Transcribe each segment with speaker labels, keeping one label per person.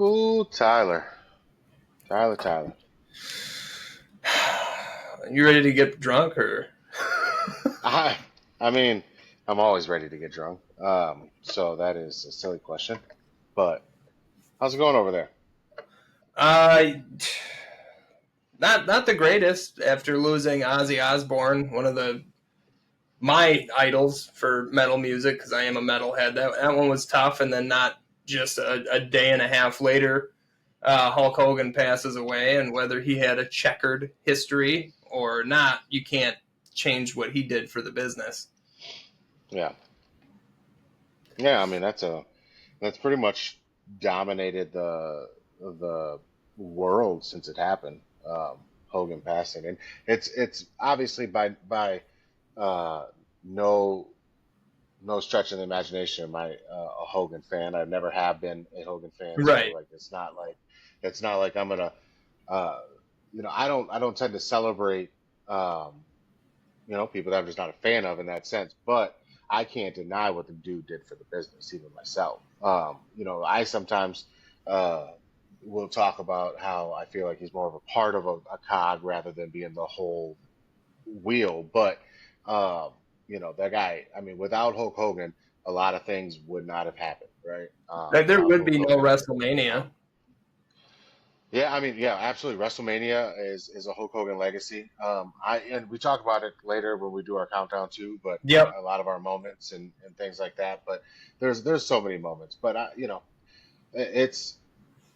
Speaker 1: Ooh, Tyler. Tyler.
Speaker 2: You ready to get drunk or?
Speaker 1: I, I mean, I'm always ready to get drunk. So that is a silly question. But how's it going over there?
Speaker 2: Uh, not the greatest after losing Ozzy Osbourne, one of my idols for metal music because I am a metalhead. That one was tough, and then not just a day and a half later, Hulk Hogan passes away, and whether he had a checkered history or not, you can't change what he did for the business.
Speaker 1: Yeah. Yeah, I mean that's pretty much dominated the world since it happened. Hogan passing, and it's obviously by uh, no no stretch of the imagination am I a Hogan fan. I never have been a Hogan fan, so
Speaker 2: Right.
Speaker 1: like it's not like I'm gonna uh, I don't tend to celebrate um, people that I'm just not a fan of in that sense. But I can't deny what the dude did for the business, even myself. I sometimes uh, will talk about how I feel like he's more of a part of a cog rather than being the whole wheel. But um, that guy. I mean, without Hulk Hogan, a lot of things would not have happened, right?
Speaker 2: Like, there
Speaker 1: Without
Speaker 2: would
Speaker 1: Hulk
Speaker 2: be no
Speaker 1: Hogan.
Speaker 2: WrestleMania.
Speaker 1: Yeah, I mean, yeah, absolutely. WrestleMania is a Hulk Hogan legacy. And we talk about it later when we do our countdown too, but
Speaker 2: Yep.
Speaker 1: a lot of our moments and things like that. But there's so many moments. But it's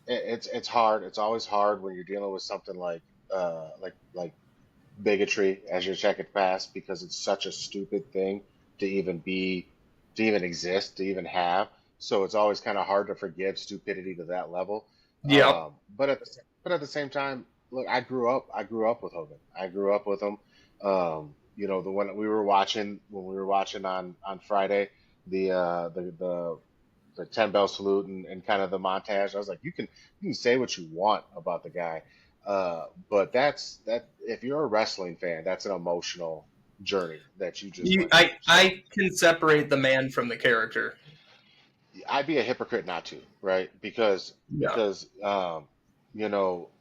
Speaker 1: it's hard. It's always hard when you're dealing with something like bigotry as your checkered past because it's such a stupid thing to even be to even exist to even have. So it's always kind of hard to forgive stupidity to that level.
Speaker 2: Yep.
Speaker 1: But at the same time, look, I grew up with Hogan. I grew up with him. The one when we were watching on Friday, the 10 bell salute and kind of the montage. I was like, you can say what you want about the guy, but that if you're a wrestling fan, that's an emotional journey that you just
Speaker 2: You,
Speaker 1: went through.
Speaker 2: I,
Speaker 1: So
Speaker 2: I can separate the man from the character.
Speaker 1: I'd be a hypocrite not to, right? Because
Speaker 2: Yeah.
Speaker 1: because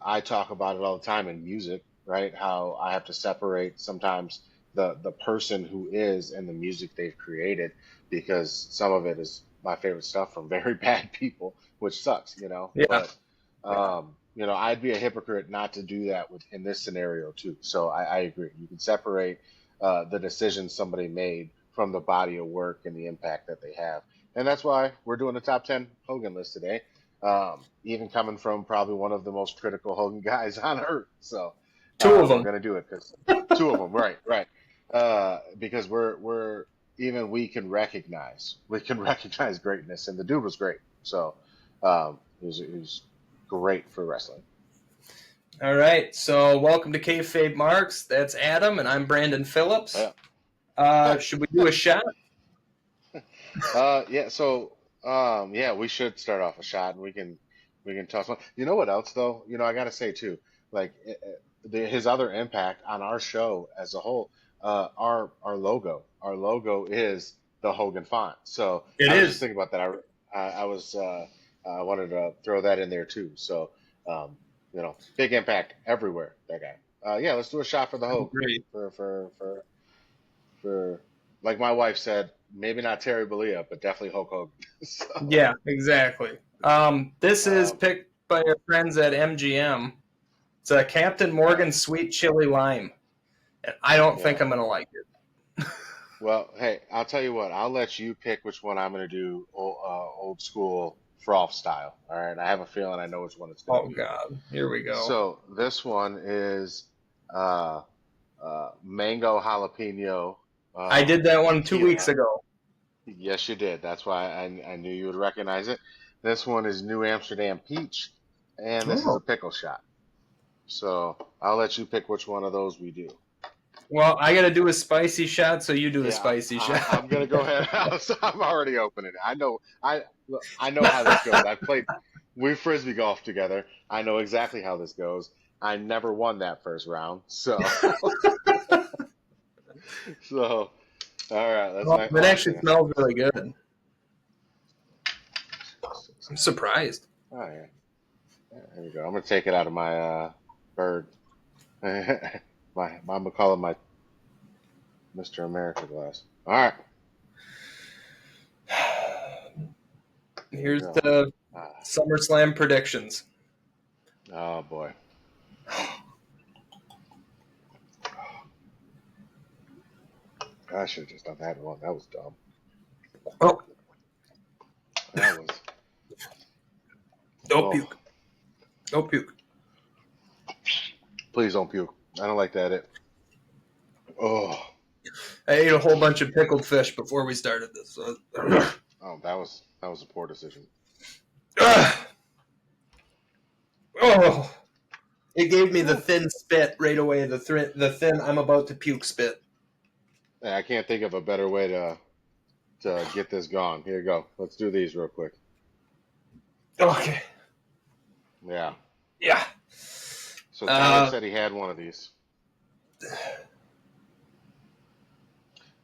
Speaker 1: I talk about it all the time in music, right? How I have to separate sometimes the person who is and the music they've created because some of it is my favorite stuff from very bad people, which sucks.
Speaker 2: Yeah.
Speaker 1: But I'd be a hypocrite not to do that in this scenario too. So I agree. You can separate the decisions somebody made from the body of work and the impact that they have. And that's why we're doing the top 10 Hogan list today. Even coming from probably one of the most critical Hogan guys on earth. So
Speaker 2: Two of
Speaker 1: we're
Speaker 2: them.
Speaker 1: going to do it because two of them, right, right. Because we're even we can recognize greatness, and the dude was great. So he was great for wrestling.
Speaker 2: All right. So, welcome to Kayfabe Marks. That's Adam, and I'm Brandon Phillips.
Speaker 1: Yeah. Huh.
Speaker 2: Should we do a shot?
Speaker 1: Yeah. So yeah, we should start off a shot, and we can toss one. You know what else though? I got to say too, like his other impact on our show as a whole. Our logo is the Hogan font. So
Speaker 2: It
Speaker 1: I was just
Speaker 2: is.
Speaker 1: thinking about that. I wanted to throw that in there too. So big impact everywhere. That guy. Yeah, let's do a shot for the Hogan
Speaker 2: Great.
Speaker 1: for like my wife said, maybe not Terry Bollea, but definitely Hulk Hogan. So,
Speaker 2: Yeah, exactly. This is
Speaker 1: um,
Speaker 2: picked by our friends at MGM. It's a Captain
Speaker 1: yeah,
Speaker 2: Morgan Sweet Chili Lime. And I don't think
Speaker 1: yeah.
Speaker 2: I'm going to like it.
Speaker 1: Well, hey, I'll tell you what. I'll let you pick which one I'm going to do, old school froth style. All right. I have a feeling I know which one it's going to
Speaker 2: Oh,
Speaker 1: be.
Speaker 2: God. Here we go.
Speaker 1: So this one is uh, mango jalapeno
Speaker 2: I did that one 2 weeks
Speaker 1: tequila.
Speaker 2: ago.
Speaker 1: Yes, you did. That's why I knew you would recognize it. This one is New Amsterdam peach, and this is a
Speaker 2: Oh.
Speaker 1: pickle shot. So I'll let you pick which one of those we do.
Speaker 2: Well, I got to do a spicy shot, so you do a
Speaker 1: Yeah,
Speaker 2: spicy
Speaker 1: I'm
Speaker 2: shot.
Speaker 1: gonna go ahead. I'm already opening it. I know. Look, I know how this goes. I played. We frisbee golf together. I know exactly how this goes. I never won that first round. So, so all right. That's
Speaker 2: Well,
Speaker 1: my.
Speaker 2: that
Speaker 1: Oh,
Speaker 2: actually
Speaker 1: actually,
Speaker 2: smells really good.
Speaker 1: that's
Speaker 2: I'm
Speaker 1: nice.
Speaker 2: surprised.
Speaker 1: Oh yeah. There you go. I'm gonna take it out of my bird. I'm gonna call it my Mr. America glass. All right. There you
Speaker 2: Here's
Speaker 1: go.
Speaker 2: the
Speaker 1: Ah,
Speaker 2: SummerSlam predictions.
Speaker 1: oh boy. I should have just done that one. That was dumb.
Speaker 2: Oh,
Speaker 1: That was.
Speaker 2: don't
Speaker 1: Oh,
Speaker 2: puke. Don't puke.
Speaker 1: please don't puke. I don't like that. Oh,
Speaker 2: I ate a whole bunch of pickled fish before we started this. So.
Speaker 1: oh, that was a poor decision.
Speaker 2: Oh, it gave me the thin spit right away. The thin I'm about to puke spit.
Speaker 1: Yeah, I can't think of a better way to get this gone. Here you go. Let's do these real quick.
Speaker 2: Okay.
Speaker 1: Yeah.
Speaker 2: Yeah.
Speaker 1: So Tyler said he had one of these.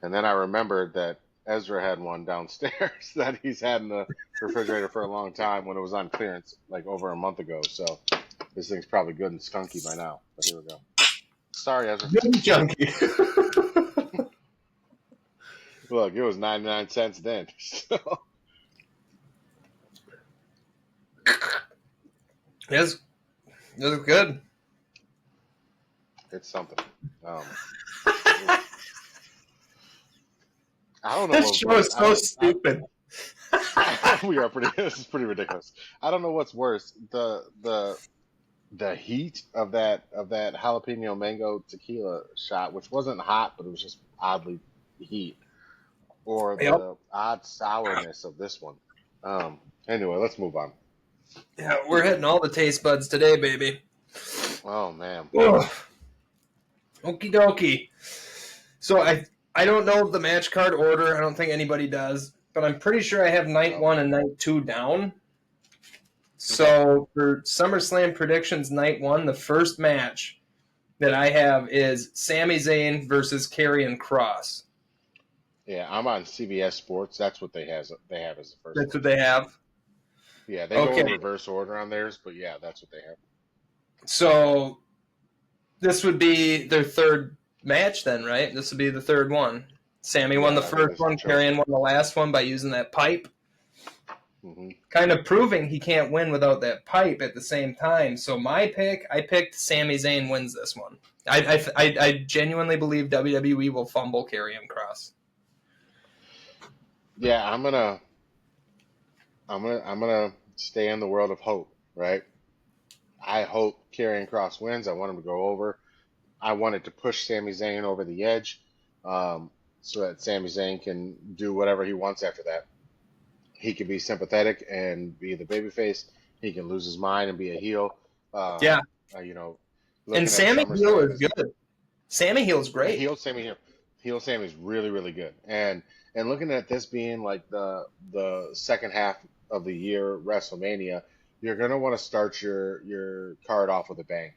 Speaker 1: And then I remembered that Ezra had one downstairs that he's had in the refrigerator for a long time when it was on clearance, like over a month ago. So this thing's probably good and skunky by now. But here we go. Sorry, Ezra.
Speaker 2: Really junky.
Speaker 1: Look, it was 99 cents then. So.
Speaker 2: Yes. This is good.
Speaker 1: It's something. I don't know
Speaker 2: This
Speaker 1: what
Speaker 2: show
Speaker 1: worse.
Speaker 2: is so stupid.
Speaker 1: We are pretty. This is pretty ridiculous. I don't know what's worse: the heat of that jalapeno mango tequila shot, which wasn't hot, but it was just oddly heat, or
Speaker 2: Yep.
Speaker 1: the odd sourness of this one. Anyway, let's move on.
Speaker 2: Yeah, we're hitting all the taste buds today, baby.
Speaker 1: Oh man.
Speaker 2: Ugh. Okie dokie. So I don't know the match card order. I don't think anybody does, but I'm pretty sure I have night 1 and night 2 down. So for SummerSlam predictions night 1, the first match that I have is Sami Zayn versus Karrion Kross.
Speaker 1: Yeah, I'm on CBS Sports. That's what they have. They have as the first.
Speaker 2: That's
Speaker 1: one.
Speaker 2: what they have.
Speaker 1: Yeah, they go in reverse order on theirs, but yeah, that's what they have.
Speaker 2: So this would be their third match then, right? This would be the third one. Sammy won the first one, Karrion won the last one by using that pipe.
Speaker 1: Mm-hmm.
Speaker 2: Kind of proving he can't win without that pipe at the same time. So my pick, I picked Sami Zayn wins this one. I genuinely believe WWE will fumble Karrion Kross.
Speaker 1: Yeah, I'm gonna stay in the world of hope, right? I hope Karrion Kross wins. I want him to go over. I wanted to push Sami Zayn over the edge, so that Sami Zayn can do whatever he wants after that. He can be sympathetic and be the babyface. He can lose his mind and be a heel.
Speaker 2: Yeah.
Speaker 1: You know,
Speaker 2: And Sammy heel is good. Sammy heel's great.
Speaker 1: Heel Sammy's really, really good. And looking at this being like the second half of the year WrestleMania, you're gonna want to start your card off with a bang.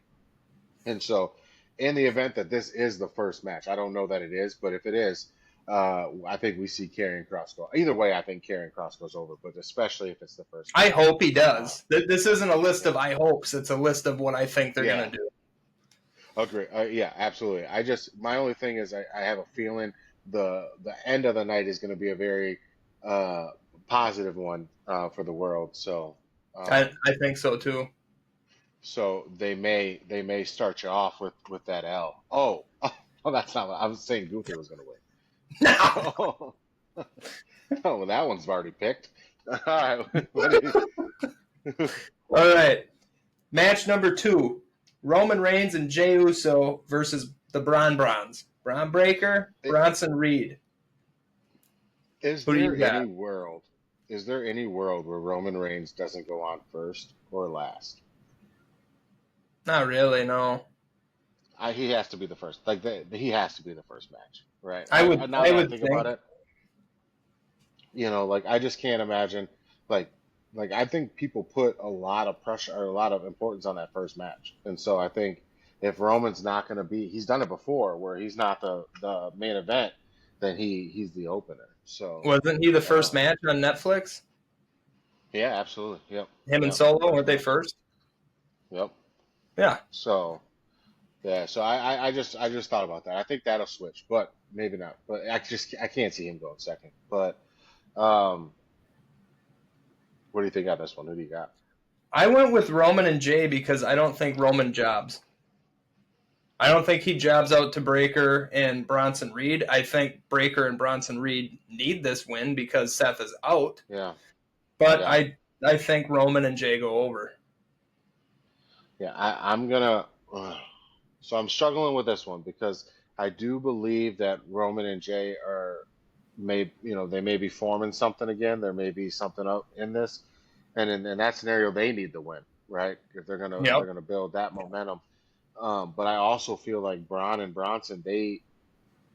Speaker 1: And so, in the event that this is the first match, I don't know that it is, but if it is, I think we see Karrion Kross go. Either way, I think Karrion Kross goes over, but especially if it's the first match.
Speaker 2: I hope he does. This isn't a list of I hopes. It's a list of what I think they're going to do.
Speaker 1: Agree. Yeah, absolutely. My only thing is I have a feeling the end of the night is going to be a very positive one for the world. So
Speaker 2: I think so too.
Speaker 1: So they may start you off with that L. Oh, that's not. I was saying Gunther was going to win.
Speaker 2: No.
Speaker 1: Oh, well, that one's already picked. All right.
Speaker 2: All right. Match number 2: Roman Reigns and Jey Uso versus the Braun Breaker, Bronson Reed.
Speaker 1: Is there any world where Roman Reigns doesn't go on first or last?
Speaker 2: Not really, no.
Speaker 1: He has to be the first. He has to be the first match, right?
Speaker 2: I would
Speaker 1: think about it. I just can't imagine. Like I think people put a lot of pressure or a lot of importance on that first match, and so I think if Roman's not going to be, he's done it before where he's not the main event, then he's the opener. So
Speaker 2: wasn't he the first match on Netflix?
Speaker 1: Yeah, absolutely. Yep.
Speaker 2: Him and Solo, weren't they first?
Speaker 1: Yep.
Speaker 2: Yeah.
Speaker 1: So yeah, so I just thought about that. I think that'll switch, but maybe not. But I can't see him going second. But um, what do you think on this one? Who do you got?
Speaker 2: I went with Roman and Jay because I don't think Roman jobs. I don't think he jobs out to Breaker and Bronson Reed. I think Breaker and Bronson Reed need this win because Seth is out.
Speaker 1: Yeah,
Speaker 2: But
Speaker 1: yeah,
Speaker 2: I think Roman and Jay go over.
Speaker 1: yeah. I'm gonna. So I'm struggling with this one because I do believe that Roman and Jay they may be forming something again. There may be something up in this, and in that scenario, they need the win, right? If they're
Speaker 2: Yep.
Speaker 1: gonna build that momentum. But I also feel like Braun and Bronson, they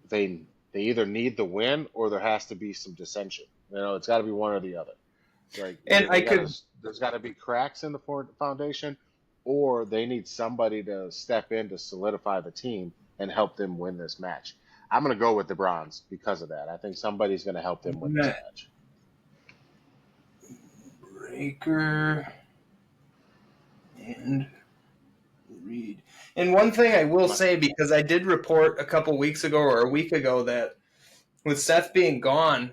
Speaker 1: they either need the win or there has to be some dissension. It's got to be one or the other. Like
Speaker 2: And I
Speaker 1: there's got to be cracks in the foundation, or they need somebody to step in to solidify the team and help them win this match. I'm gonna go with the Bronze because of that. I think somebody's gonna help them win this match.
Speaker 2: Breaker and Reed. And one thing I will
Speaker 1: My,
Speaker 2: say, because I did report a couple weeks ago or a week ago that with Seth being gone,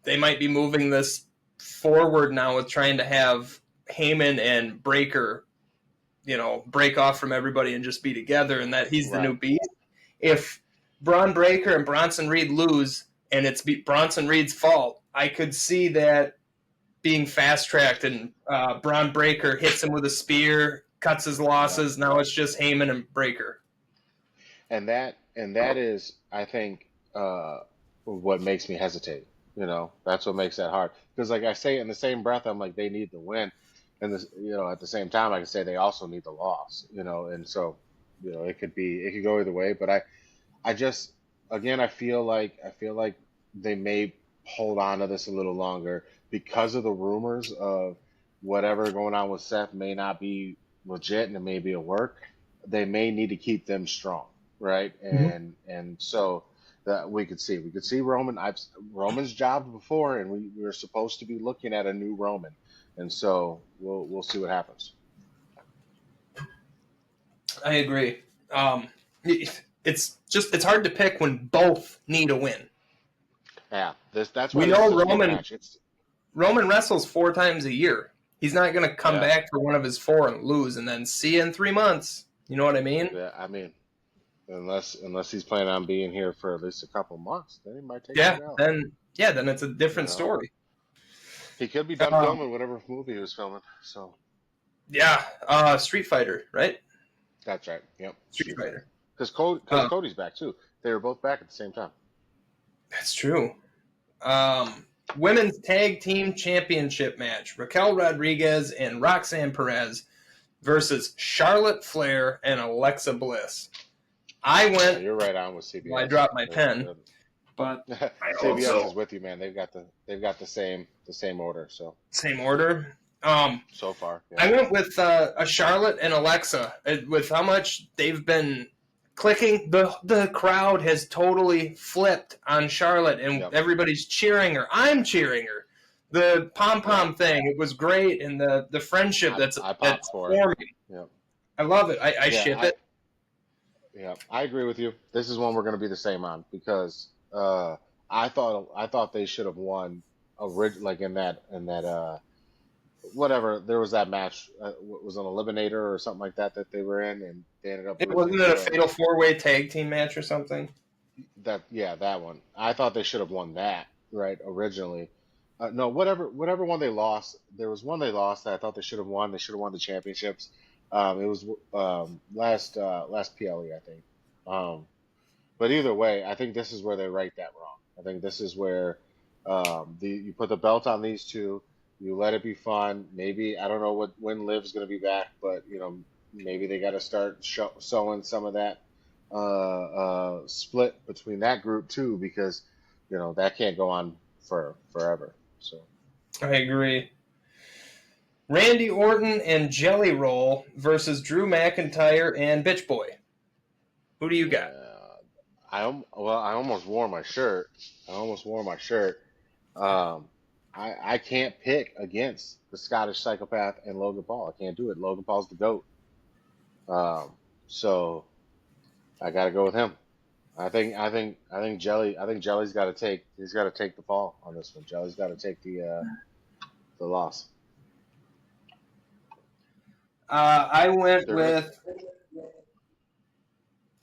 Speaker 2: they might be moving this forward now with trying to have Heyman and Breaker, break off from everybody and just be together, and that he's the new
Speaker 1: right.
Speaker 2: beast. If Braun Breaker and Bronson Reed lose and it's Bronson Reed's fault, I could see that being fast tracked and Braun Breaker hits him with a spear, cuts his
Speaker 1: Yeah.
Speaker 2: losses. Now it's just Heyman and Breaker.
Speaker 1: And that is, I think, what makes me hesitate. That's what makes that hard. Because, like I say, in the same breath, I'm like, they need the win, and at the same time, I can say they also need the loss. And so, it could go either way. But I just, again, I feel like they may hold on to this a little longer because of the rumors of whatever going on with Seth may not be legit and it may be a work. They may need to keep them strong, right?
Speaker 2: Mm-hmm.
Speaker 1: And so that we could see Roman's jobbed before, and we were supposed to be looking at a new Roman, and so we'll see what happens.
Speaker 2: I agree. It's hard to pick when both need a win.
Speaker 1: Yeah, that's why
Speaker 2: We
Speaker 1: this is
Speaker 2: know
Speaker 1: such a good match.
Speaker 2: Roman wrestles 4 times a year. He's not going to come
Speaker 1: Yeah,
Speaker 2: back for one of his four and lose and then see you in 3 months. You know what I mean?
Speaker 1: yeah. I mean, unless he's planning on being here for at least a couple months, then he might take
Speaker 2: Yeah.
Speaker 1: that out.
Speaker 2: Then it's a
Speaker 1: You
Speaker 2: different
Speaker 1: know,
Speaker 2: story.
Speaker 1: he could be done
Speaker 2: Um,
Speaker 1: filming whatever movie he was filming. So
Speaker 2: yeah. Street Fighter, right?
Speaker 1: that's right. Yep,
Speaker 2: Street
Speaker 1: Street Fighter.
Speaker 2: Fighter.
Speaker 1: Because
Speaker 2: Um,
Speaker 1: Cody's back too. They were both back at the same time.
Speaker 2: that's true. Women's Tag Team Championship match: Raquel Rodriguez and Roxanne Perez versus Charlotte Flair and Alexa Bliss. I
Speaker 1: Yeah,
Speaker 2: went.
Speaker 1: you're right on with
Speaker 2: Well, I
Speaker 1: CBS.
Speaker 2: dropped my pen, but I
Speaker 1: CBS is
Speaker 2: also
Speaker 1: with you, man. They've got the same order. So
Speaker 2: same order.
Speaker 1: so far, yeah,
Speaker 2: I went with a Charlotte and Alexa. With how much they've been clicking, the crowd has totally flipped on Charlotte, and
Speaker 1: yep,
Speaker 2: everybody's cheering her. I'm cheering her. The pom
Speaker 1: yeah.
Speaker 2: pom thing, it was great, and the friendship
Speaker 1: I popped
Speaker 2: that's
Speaker 1: for it.
Speaker 2: forming.
Speaker 1: Yep,
Speaker 2: I love it. I
Speaker 1: yeah,
Speaker 2: ship it.
Speaker 1: I agree with you. This is one we're going to be the same on because I thought they should have won like in that whatever there was that match was an eliminator or something like that they were in, and they ended up
Speaker 2: It
Speaker 1: losing
Speaker 2: wasn't it
Speaker 1: to
Speaker 2: a fatal 4-way tag team match or something.
Speaker 1: that one. I thought they should have won that right originally. No, whatever one they lost. There was one they lost that I thought they should have won. They should have won the championships. It was last PLE, I think. Um, but either way, I think this is where they right that wrong. I think this is where you put the belt on these two. You let it be fun. Maybe I don't know when Liv's going to be back, but maybe they got to start sowing some of that split between that group too, because that can't go on for forever. So
Speaker 2: I agree. Randy Orton and Jelly Roll versus Drew McIntyre and Bitch Boy. Who do you got?
Speaker 1: yeah, I almost wore my shirt. I almost wore my shirt. Um, I can't pick against the Scottish Psychopath and Logan Paul. I can't do it. Logan Paul's the GOAT. So I got to go with him. I think Jelly's got to take he's got to take the fall on this one. Jelly's got to take the loss.
Speaker 2: I went
Speaker 1: They're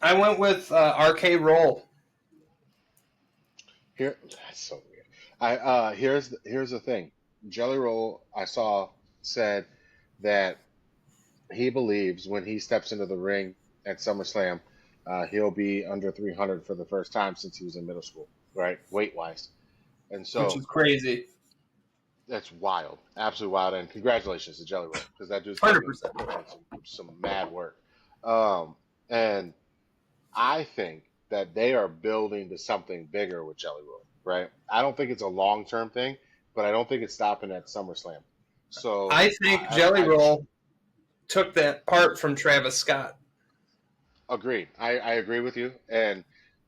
Speaker 1: gonna
Speaker 2: with RK Roll.
Speaker 1: here. That's so weird. Here's the thing. Jelly Roll I saw said that he believes when he steps into the ring at SummerSlam, he'll be under 300 for the first time since he was in middle school, right? Weight wise, and
Speaker 2: Which
Speaker 1: so
Speaker 2: is crazy.
Speaker 1: that's wild, absolutely wild. And congratulations to Jelly Roll because that dude's put in
Speaker 2: 100%.
Speaker 1: some mad work. And I think that they are building to something bigger with Jelly Roll, right? I don't think it's a long term thing, but I don't think it's stopping at SummerSlam. So
Speaker 2: I think Jelly Roll took that part from Travis Scott.
Speaker 1: agreed. I agree with you. And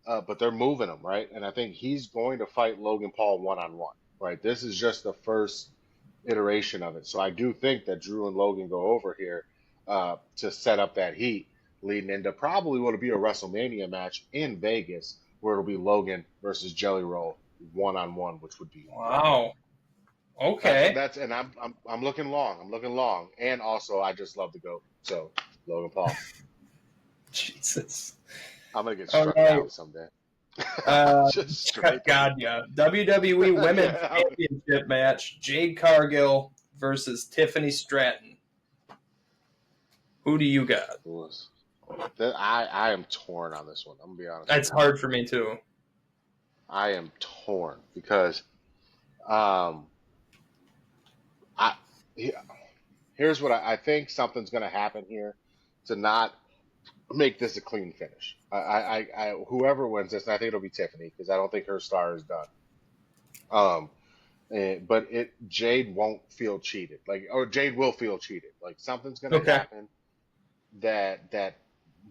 Speaker 1: but they're moving him, right? And I think he's going to fight Logan Paul one on one, right? This is just the first iteration of it. So I do think that Drew and Logan go over here to set up that heat leading into probably what'll be a WrestleMania match in Vegas where it'll be Logan versus Jelly Roll one on one, which would be
Speaker 2: Wow. Okay.
Speaker 1: that's and I'm looking long. I'm looking long. And also I just love the GOAT. So Logan Paul.
Speaker 2: Jesus.
Speaker 1: I'm gonna get
Speaker 2: All
Speaker 1: struck
Speaker 2: right.
Speaker 1: down someday. Just straight.
Speaker 2: God, yeah. WWE Women's
Speaker 1: Yeah,
Speaker 2: Championship match: Jade Cargill versus Tiffany Stratton. Who do you got?
Speaker 1: I am torn on this one. I'm gonna be honest.
Speaker 2: That's hard for me too.
Speaker 1: I am torn because um I here's what I think something's gonna happen here to not make this a clean finish. Whoever wins this, and I think it'll be Tiffany because I don't think her star is done. Um, but Jade won't feel cheated, or Jade will feel cheated. Like something's gonna
Speaker 2: Okay.
Speaker 1: happen that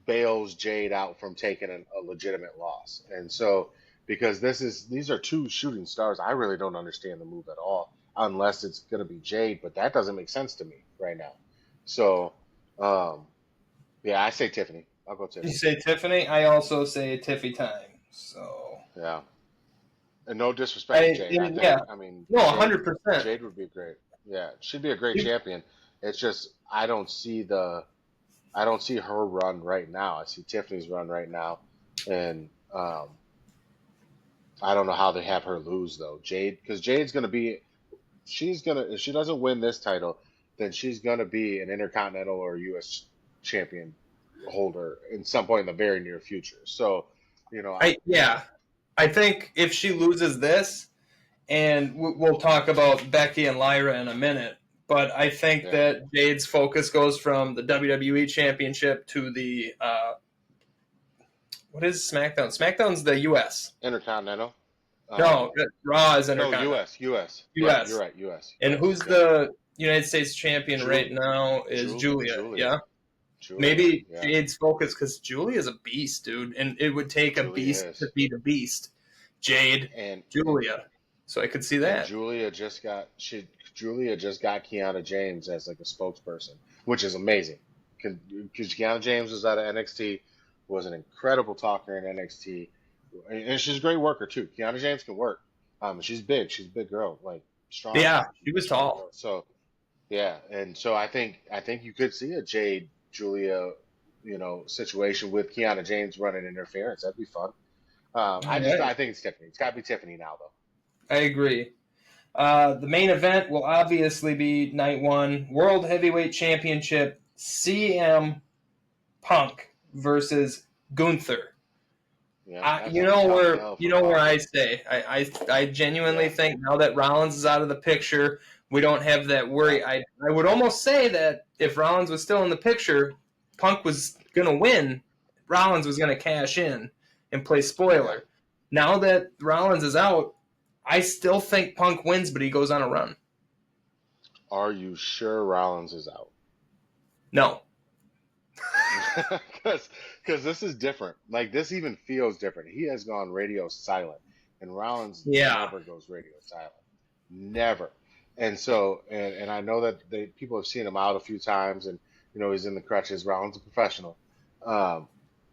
Speaker 1: bails Jade out from taking a legitimate loss. And so because these are two shooting stars, I really don't understand the move at all unless it's gonna be Jade, but that doesn't make sense to me right now. So yeah, I say Tiffany. I'll go
Speaker 2: You
Speaker 1: Tiffany.
Speaker 2: say Tiffany. I also say Tiffy time. So
Speaker 1: Yeah. And no disrespect to Jade.
Speaker 2: yeah.
Speaker 1: I mean,
Speaker 2: No, 100%.
Speaker 1: Jade would be great. Yeah, she'd be a great champion. It's just I don't see her run right now. I see Tiffany's run right now, and I don't know how they have her lose though. Jade, because Jade's gonna be, she's gonna if she doesn't win this title, then she's gonna be an Intercontinental or U.S. champion holder in some point in the very near future. So,
Speaker 2: I think if she loses this, and we'll talk about Becky and Lyra in a minute, but I think that Jade's focus goes from the WWE Championship to the what is SmackDown? SmackDown's the U.S.
Speaker 1: Intercontinental.
Speaker 2: No, Raw is
Speaker 1: No,
Speaker 2: Intercontinental.
Speaker 1: U.S.
Speaker 2: U.S.
Speaker 1: Yeah, you're right, U.S.
Speaker 2: And who's the United States champion right now is Julia.
Speaker 1: Julia.
Speaker 2: Yeah.
Speaker 1: Julia,
Speaker 2: Maybe
Speaker 1: yeah.
Speaker 2: Jade's focus because Julia's a beast, dude, and it would take a beast to beat a beast. Jade and Julia, so I could see that.
Speaker 1: Julia just got Kiana James as like a spokesperson, which is amazing because Kiana James was out of NXT, was an incredible talker in NXT, and she's a great worker too. Kiana James can work. She's big. She's a big girl, like strong.
Speaker 2: Yeah, she was tall.
Speaker 1: Girl. So yeah, and so I think you could see a Jade Julia, situation with Kiana James running interference. That'd be fun. I think it's Tiffany. It's got to be Tiffany now, though.
Speaker 2: I agree. The main event will obviously be night one, World Heavyweight Championship, CM Punk versus Gunther.
Speaker 1: Yeah,
Speaker 2: where I say I genuinely think now that Rollins is out of the picture, we don't have that worry. I would almost say that if Rollins was still in the picture, Punk was going to win. Rollins was going to cash in and play spoiler. Yeah. Now that Rollins is out, I still think Punk wins, but he goes on a run.
Speaker 1: Are you sure Rollins is out?
Speaker 2: No.
Speaker 1: Because this is different. Like, this even feels different. He has gone radio silent, and Rollins never goes radio silent. never. And so, and I know that people have seen him out a few times, and he's in the crutches. Rollins a professional, um,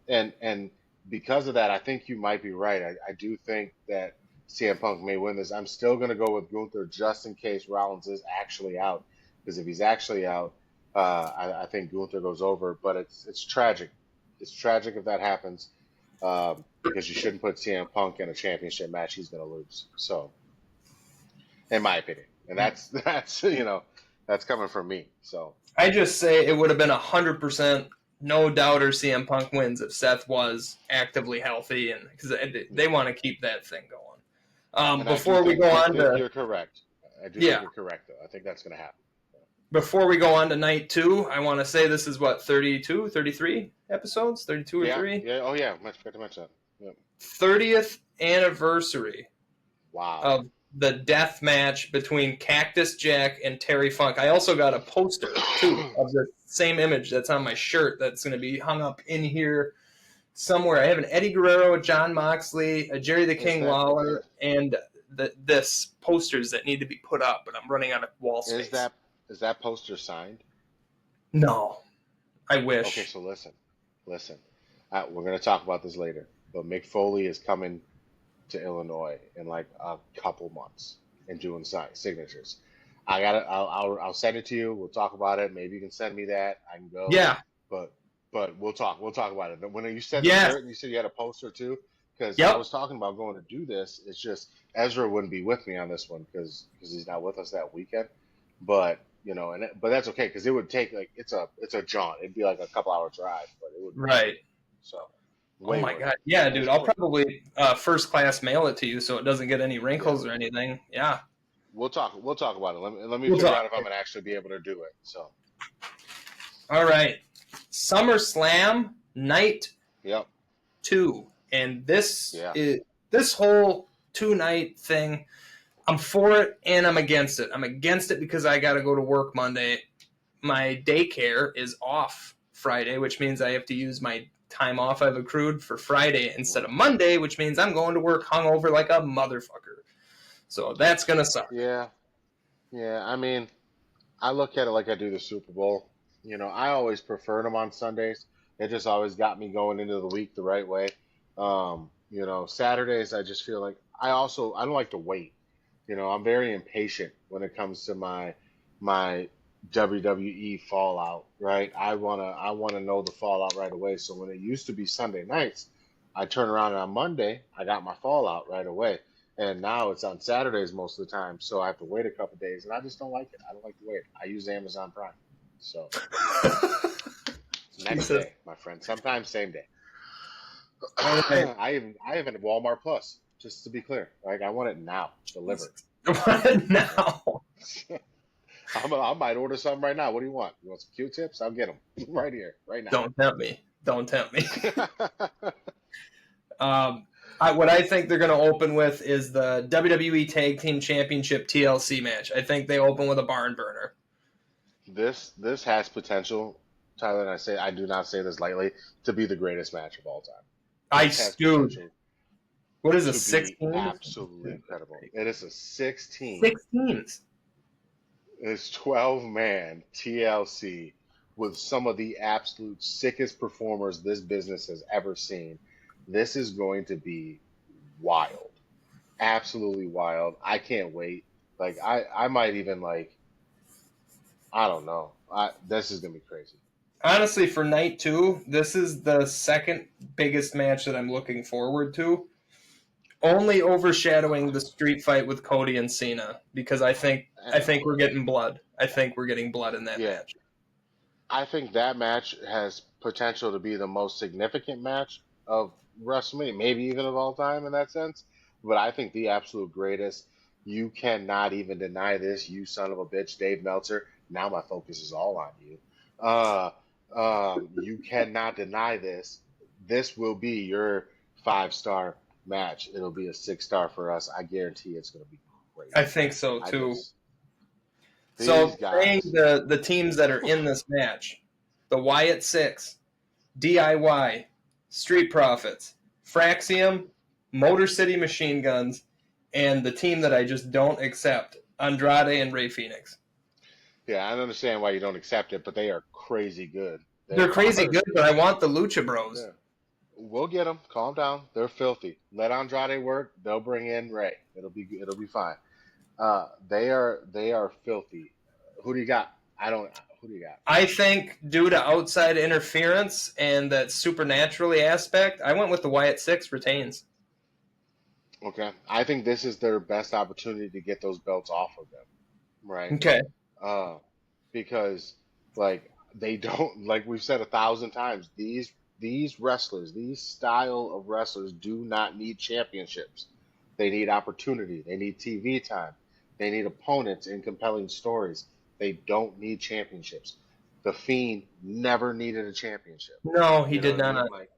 Speaker 1: and because of that, I think you might be right. I do think that CM Punk may win this. I'm still going to go with Gunther just in case Rollins is actually out, because if he's actually out, I think Gunther goes over. But it's tragic. It's tragic if that happens, because you shouldn't put CM Punk in a championship match. He's going to lose. So, in my opinion, and that's coming from me. So
Speaker 2: I just say it would have been 100% no doubter CM Punk wins if Seth was actively healthy, and because they want to keep that thing going. Before we go on to,
Speaker 1: you're correct. I do think you're correct, though. I think that's going to happen.
Speaker 2: Before we go on to night 2, I want to say this is what, 32, 33 episodes, 32 or 3.
Speaker 1: Yeah. Oh yeah, much better, much that. Yep.
Speaker 2: 30th anniversary.
Speaker 1: Wow.
Speaker 2: Of the death match between Cactus Jack and Terry Funk. I also got a poster too of the same image that's on my shirt that's going to be hung up in here somewhere. I have an Eddie Guerrero, a John Moxley, a Jerry the King Lawler, and this posters that need to be put up, but I'm running out of wall space.
Speaker 1: Is that poster signed?
Speaker 2: No, I wish.
Speaker 1: Okay, so listen. We're going to talk about this later, but Mick Foley is coming to Illinois in like a couple months and doing signatures. I'll send it to you. We'll talk about it. Maybe you can send me that. I can go.
Speaker 2: Yeah.
Speaker 1: But we'll talk about it. When you said the shirt and you said you had a poster too, because I was talking about going to do this. It's just Ezra wouldn't be with me on this one because he's not with us that weekend. But but that's okay because it would take it's a jaunt. It'd be like a couple hour drive, but it would
Speaker 2: right.
Speaker 1: So.
Speaker 2: Oh my God! Yeah, dude, I'll probably first class mail it to you so it doesn't get any wrinkles or anything. Yeah.
Speaker 1: We'll talk about it. Let me figure out if I'm gonna actually be able to do it. So.
Speaker 2: All right, SummerSlam night.
Speaker 1: Yep.
Speaker 2: 2, and this whole 2-night thing. I'm for it and I'm against it. I'm against it because I got to go to work Monday. My daycare is off Friday, which means I have to use my time off I've accrued for Friday instead of Monday, which means I'm going to work hungover like a motherfucker. So that's going to suck.
Speaker 1: Yeah. I mean, I look at it like I do the Super Bowl. I always preferred them on Sundays. It just always got me going into the week the right way. Saturdays, I just feel like I don't like to wait. I'm very impatient when it comes to my WWE fallout, right? I wanna know the fallout right away. So when it used to be Sunday nights, I turn around and on Monday I got my fallout right away. And now it's on Saturdays most of the time, so I have to wait a couple days, and I just don't like it. I don't like to wait. I use Amazon Prime, so next day, my friend. Sometimes same day.
Speaker 2: Okay.
Speaker 1: I even Walmart Plus, just to be clear. Like I want it now, delivered.
Speaker 2: I want it now.
Speaker 1: I might order something right now. What do you want? You want some Q-tips? I'll get them right here, right now.
Speaker 2: Don't tempt me. What I think they're going to open with is the WWE Tag Team Championship TLC match. I think they open with a barn burner.
Speaker 1: This has potential, Tyler, and I do not say this lightly, to be the greatest match of all time.
Speaker 2: What is it, 16?
Speaker 1: Absolutely incredible. It is a 16.
Speaker 2: 16s.
Speaker 1: It's 12-man TLC with some of the absolute sickest performers this business has ever seen. This is going to be wild. Absolutely wild. I can't wait. Like, I might even, I don't know. This is going to be crazy.
Speaker 2: Honestly, for night 2, this is the second biggest match that I'm looking forward to. Only overshadowing the street fight with Cody and Cena, because I think we're getting blood. I think we're getting blood in that match.
Speaker 1: I think that match has potential to be the most significant match of WrestleMania, maybe even of all time in that sense. But I think the absolute greatest. You cannot even deny this, you son of a bitch, Dave Meltzer. Now my focus is all on you. You cannot deny this. This will be your 5-star match. It'll be a 6-star for us. I guarantee it's going to be great.
Speaker 2: I think so too. So saying the teams that are in this match: the Wyatt Six, DIY, Street Profits, Fraxium, Motor City Machine Guns, and the team that I just don't accept, Andrade and Rey Fenix.
Speaker 1: Yeah, I understand why you don't accept it, but they are crazy good.
Speaker 2: They're crazy good, but I want the Lucha Bros.
Speaker 1: Yeah. We'll get them. Calm down. They're filthy. Let Andrade work. They'll bring in Ray. It'll be fine. They are filthy. Who do you got? I don't. Who do you got?
Speaker 2: I think due to outside interference and that supernaturally aspect, I went with the Wyatt Six retains.
Speaker 1: Okay. I think this is their best opportunity to get those belts off of them. Right.
Speaker 2: Okay.
Speaker 1: Uh, because like they don't like we've said 1,000 times, these wrestlers, these style of wrestlers do not need championships. They need opportunity. They need TV time. They need opponents and compelling stories. They don't need championships. The Fiend never needed a championship.
Speaker 2: No, he
Speaker 1: You know
Speaker 2: did
Speaker 1: what I mean?
Speaker 2: not.
Speaker 1: Like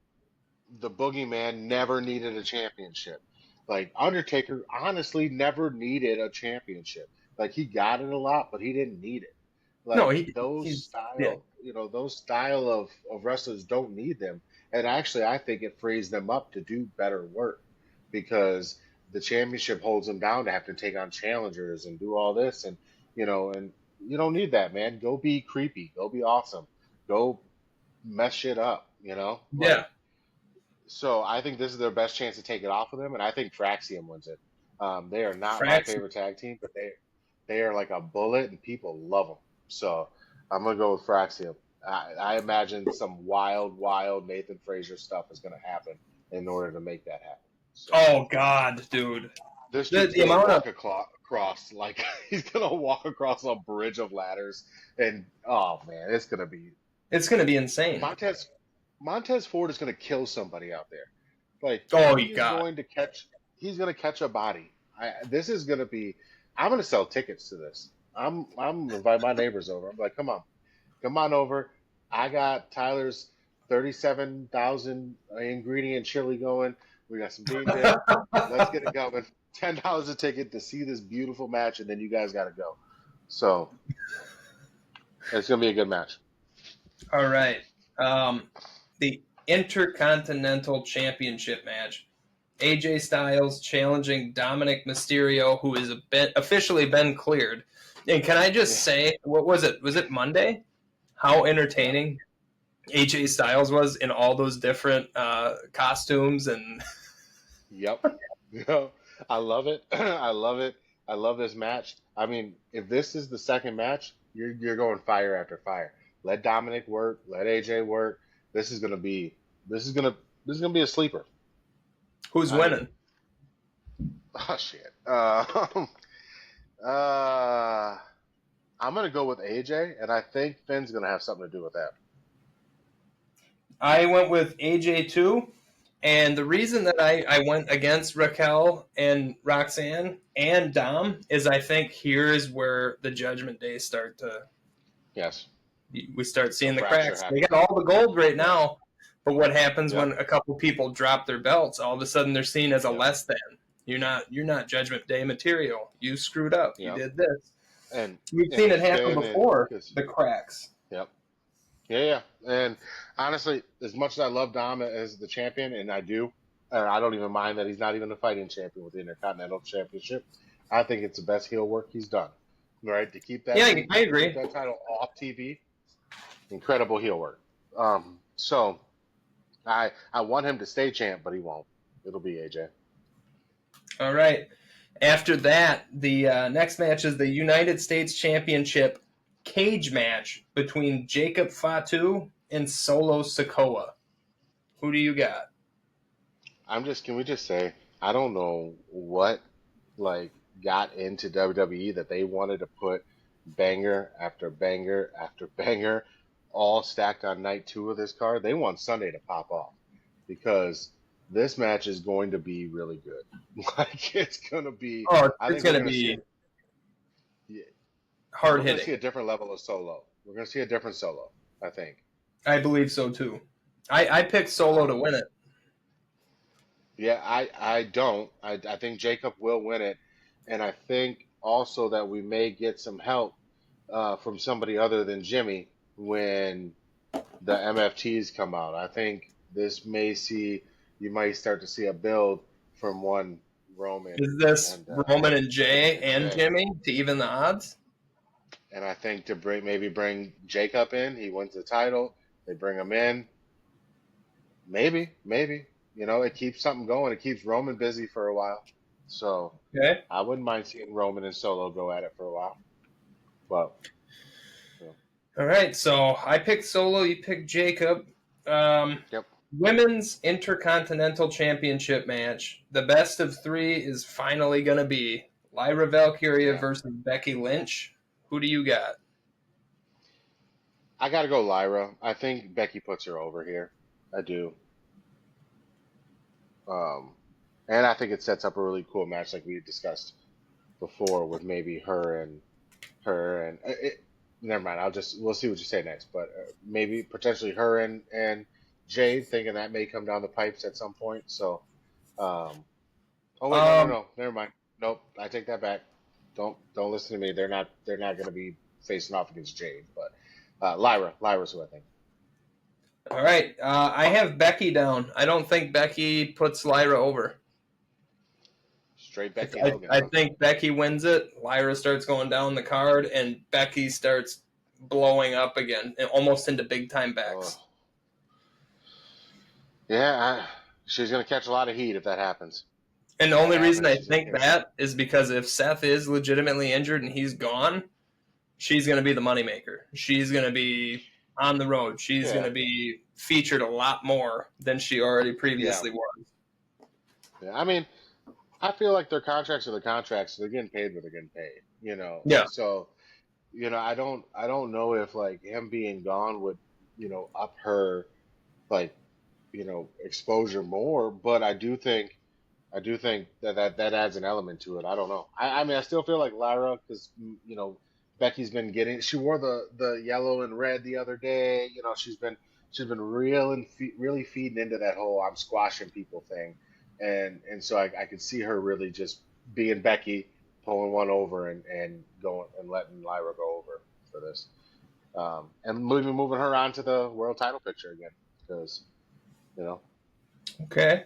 Speaker 1: the Boogeyman never needed a championship. Like Undertaker honestly never needed a championship. Like he got it a lot, but he didn't need it.
Speaker 2: No,
Speaker 1: Like
Speaker 2: he's yeah.
Speaker 1: those style of wrestlers don't need them. And actually I think it frees them up to do better work because the championship holds them down to have to take on challengers and do all this and you don't need that, man. Go be creepy. Go be awesome. Go mess shit up.
Speaker 2: Yeah.
Speaker 1: Like so I think this is their best chance to take it off of them, and I think Fraxium wins it. They are not my
Speaker 2: Frax.
Speaker 1: favorite tag team, but they are like a bullet, and people love them. So I'm gonna go with Fraxium. I imagine some wild Nathan Frazier stuff is gonna happen in order to make that happen. So
Speaker 2: Oh God, dude.
Speaker 1: this
Speaker 2: The,
Speaker 1: dude's
Speaker 2: the
Speaker 1: gonna
Speaker 2: amount of
Speaker 1: walk across like he's gonna walk across a bridge of ladders, and oh man,
Speaker 2: it's gonna be insane.
Speaker 1: Montez Ford is going to kill somebody out there. Like
Speaker 2: Oh
Speaker 1: he's
Speaker 2: God.
Speaker 1: going to catch. He's going to catch a body. This is going to be. I'm going to sell tickets to this. I'm invite my neighbors over. I'm like, come on over. I got Tyler's 37,000 ingredient chili going. We got some bean dip. Let's get it going. $10 a ticket to see this beautiful match, and then you guys got to go. So it's going to be a good match.
Speaker 2: All right. The Intercontinental Championship match. AJ Styles challenging Dominic Mysterio, who is officially been cleared. And can I just say, what was it? Was it Monday? How entertaining AJ Styles was in all those different costumes and.
Speaker 1: Yep. I love it. I love it. I love this match. I mean, if this is the second match, you're going fire after fire. Let Dominic work. Let AJ work. This is gonna be a sleeper.
Speaker 2: Who's winning?
Speaker 1: Oh shit. I'm gonna go with AJ, and I think Finn's gonna have something to do with that.
Speaker 2: I went with AJ too, and the reason that I went against Raquel and Roxanne and Dom is I think here is where the Judgment Days start to.
Speaker 1: Yes.
Speaker 2: We start seeing the cracks.
Speaker 1: Happens.
Speaker 2: They got all the gold right now, but what happens when a couple people drop their belts? All of a sudden, they're seen as a less than. You're not Judgment Day material. You screwed up. You did this,
Speaker 1: and
Speaker 2: we've seen it happen before. The cracks.
Speaker 1: Yep. Yeah. And honestly, as much as I love Dom as the champion, and I don't even mind that he's not even a fighting champion with the Intercontinental Championship. I think it's the best heel work he's done. Right, to keep that.
Speaker 2: Yeah, I agree.
Speaker 1: Keep that title off TV. Incredible heel work. So I want him to stay champ, but he won't. It'll be AJ.
Speaker 2: All right. After that, the next match is the United States Championship cage match between Jacob Fatu and Solo Sikoa. Who do you got?
Speaker 1: Can we just say, I don't know what got into WWE that they wanted to put banger after banger after banger all stacked on night 2 of this card. They want Sunday to pop off because this match is going to be really good. It's going to be.
Speaker 2: Oh, it's going to be hard hitting.
Speaker 1: We're going to see a different level of Solo. We're going to see a different Solo, I think.
Speaker 2: I believe so too. I picked Solo to win it.
Speaker 1: Yeah, I don't. I think Jacob will win it, and I think also that we may get some help from somebody other than Jimmy when the MFTs come out. I think you might start to see a build from one Roman
Speaker 2: Is this
Speaker 1: and
Speaker 2: Roman and Jay and
Speaker 1: Jay.
Speaker 2: Jimmy to even the odds?
Speaker 1: And I think to bring Jacob in, he wins the title. They bring him in. Maybe. It keeps something going. It keeps Roman busy for a while. So
Speaker 2: Okay.
Speaker 1: I wouldn't mind seeing Roman and Solo go at it for a while. But
Speaker 2: All right. So I picked Solo. You picked Jacob.
Speaker 1: yep.
Speaker 2: Women's Intercontinental Championship match. The best of three is finally going to be Lyra Valkyria
Speaker 1: Yeah.
Speaker 2: versus Becky Lynch. Who do you got?
Speaker 1: I gotta go Lyra. I think Becky puts her over here. I do. Um, and I think it sets up a really cool match like we had discussed before with maybe her and never mind. We'll see what you say next, but maybe potentially her and Jade, thinking that may come down the pipes at some point. So, oh wait,
Speaker 2: Um,
Speaker 1: no, never mind. Nope, I take that back. Don't listen to me. They're not going to be facing off against Jade, but Lyra's who I think.
Speaker 2: all right. I have Becky down. I don't think Becky puts Lyra over.
Speaker 1: Straight Becky
Speaker 2: I,
Speaker 1: Hogan,
Speaker 2: I
Speaker 1: huh?
Speaker 2: think Becky wins it. Lyra starts going down the card, and Becky starts blowing up again, almost into big time backs.
Speaker 1: Oh, yeah, she's going to catch a lot of heat if that happens.
Speaker 2: And the
Speaker 1: If that
Speaker 2: only reason
Speaker 1: happens,
Speaker 2: I
Speaker 1: she's going to
Speaker 2: think
Speaker 1: catch.
Speaker 2: that is because if Seth is legitimately injured and he's gone, she's going to be the moneymaker. She's going to be on the road. She's going
Speaker 1: Yeah,
Speaker 2: to be featured a lot more than she already
Speaker 1: yeah,
Speaker 2: previously was.
Speaker 1: yeah. I mean, I feel like their contracts are the contracts. So they're getting paid what they're getting paid.
Speaker 2: Yeah.
Speaker 1: So I don't know if like him being gone would up her like exposure more, but I do think that adds an element to it. I don't know. I mean, I still feel like Lyra because Becky's been getting. She wore the yellow and red the other day. She's been really feeding into that whole I'm squashing people thing, and so I could see her really just being Becky, pulling one over and going and letting Lyra go over for this, and moving her on to the world title picture again because you know
Speaker 2: Okay.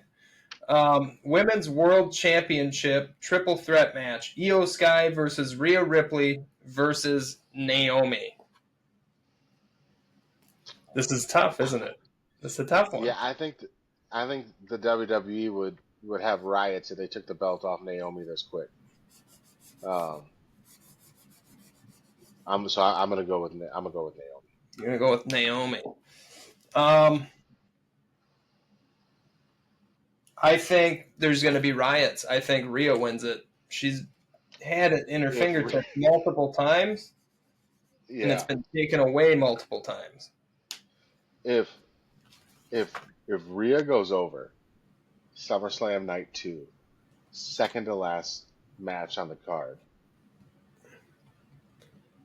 Speaker 2: Women's World Championship triple threat match: Io Sky versus Rhea Ripley versus Naomi. This is tough, isn't it? This is a tough one.
Speaker 1: Yeah, I think the WWE would have riots if they took the belt off Naomi this quick. Um, I'm gonna go with Naomi.
Speaker 2: You're gonna go with Naomi. Um, I think there's gonna be riots. I think Rhea wins it. She's had it in her
Speaker 1: If
Speaker 2: fingertips multiple times, and it's
Speaker 1: yeah,
Speaker 2: been taken away multiple times.
Speaker 1: if if if Rhea goes over SummerSlam Night 2, second to last match on the card,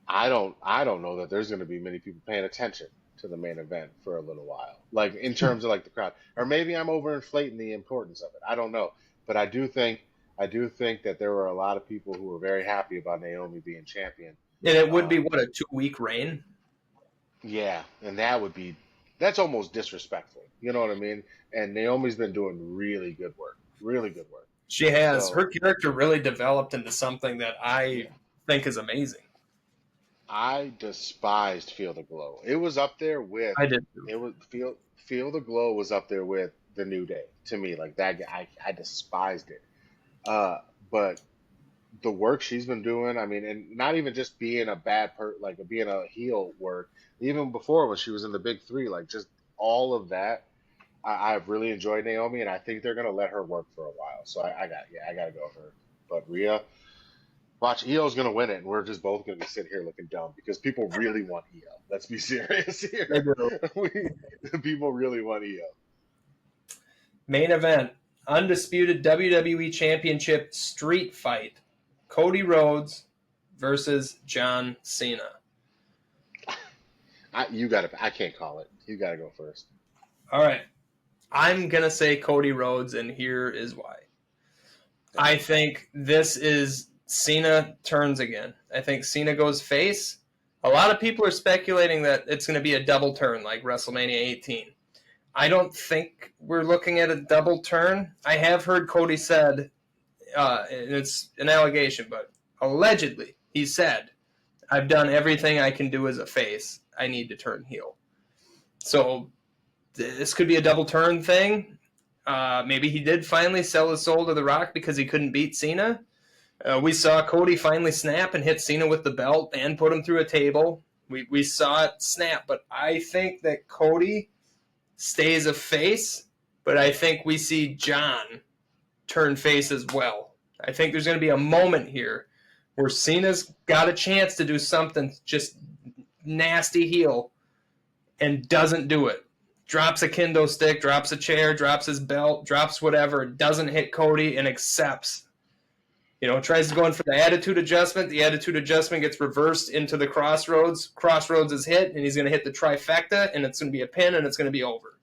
Speaker 1: I don't know that there's going to be many people paying attention to the main event for a little while. Like in terms of like the crowd, or maybe I'm overinflating the importance of it. I don't know, but I do think that there were a lot of people who were very happy about Naomi being champion.
Speaker 2: And it would be
Speaker 1: Um,
Speaker 2: what, a 2 week reign?
Speaker 1: yeah, and that's almost disrespectful. You know what I mean? And Naomi's been doing really good work, really good work.
Speaker 2: She has.
Speaker 1: So
Speaker 2: Her character really developed into something that I
Speaker 1: yeah,
Speaker 2: think is amazing.
Speaker 1: I despised Feel the Glow. It was up there with
Speaker 2: I did too.
Speaker 1: it was Feel the Glow was up there with the New Day to me. Like that guy, I despised it. Uh, but the work she's been doing, I mean, and not even just being a like being a heel work, even before when she was in the Big Three, like just all of that. I've really enjoyed Naomi, and I think they're gonna let her work for a while. So I gotta go with her. But Rhea, watch, Io's gonna win it, and we're just both gonna be sitting here looking dumb because people really want Io. Let's be serious
Speaker 2: I
Speaker 1: here.
Speaker 2: do.
Speaker 1: we, people really want Io.
Speaker 2: Main event: undisputed WWE Championship street fight. Cody Rhodes versus John Cena.
Speaker 1: I can't call it. You gotta go first.
Speaker 2: All right. I'm going to say Cody Rhodes, and here is why.
Speaker 1: Yeah.
Speaker 2: I think this is Cena turns again. I think Cena goes face. A lot of people are speculating that it's going to be a double turn like WrestleMania 18. I don't think we're looking at a double turn. I have heard Cody said and it's an allegation, but allegedly he said, I've done everything I can do as a face. I need to turn heel. So this could be a double turn thing. Maybe he did finally sell his soul to The Rock because he couldn't beat Cena. We saw Cody finally snap and hit Cena with the belt and put him through a table. We saw it snap, but I think that Cody stays a face, but I think we see John turn face as well. I think there's going to be a moment here where Cena's got a chance to do something just nasty heel and doesn't do it. Drops a kendo stick, drops a chair, drops his belt, drops whatever, doesn't hit Cody and accepts. Tries to go in for the attitude adjustment. The attitude adjustment gets reversed into the crossroads. Crossroads is hit, and he's going to hit the trifecta, and it's going to be a pin, and it's going to be over.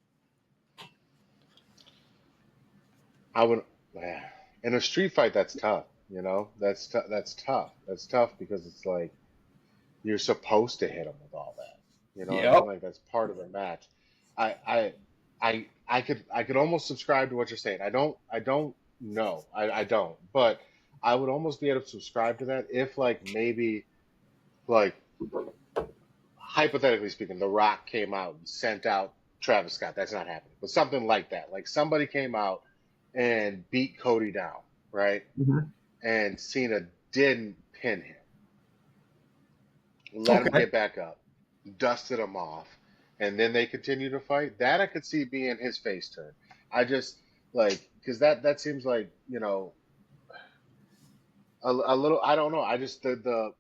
Speaker 1: In a street fight, that's tough. That's tough. That's tough because it's like you're supposed to hit him with all that.
Speaker 2: Yep.
Speaker 1: Like that's part of the match. I could almost subscribe to what you're saying. I don't know. I don't, but I would almost be able to subscribe to that if maybe hypothetically speaking, The Rock came out and sent out Travis Scott. That's not happening, but something like that. Like somebody came out and beat Cody down, right? Mm-hmm. And Cena didn't pin him. Let him get back up, dusted him off, and then they continue to fight. That I could see being his face turn. I just because that seems like a little. I don't know. I just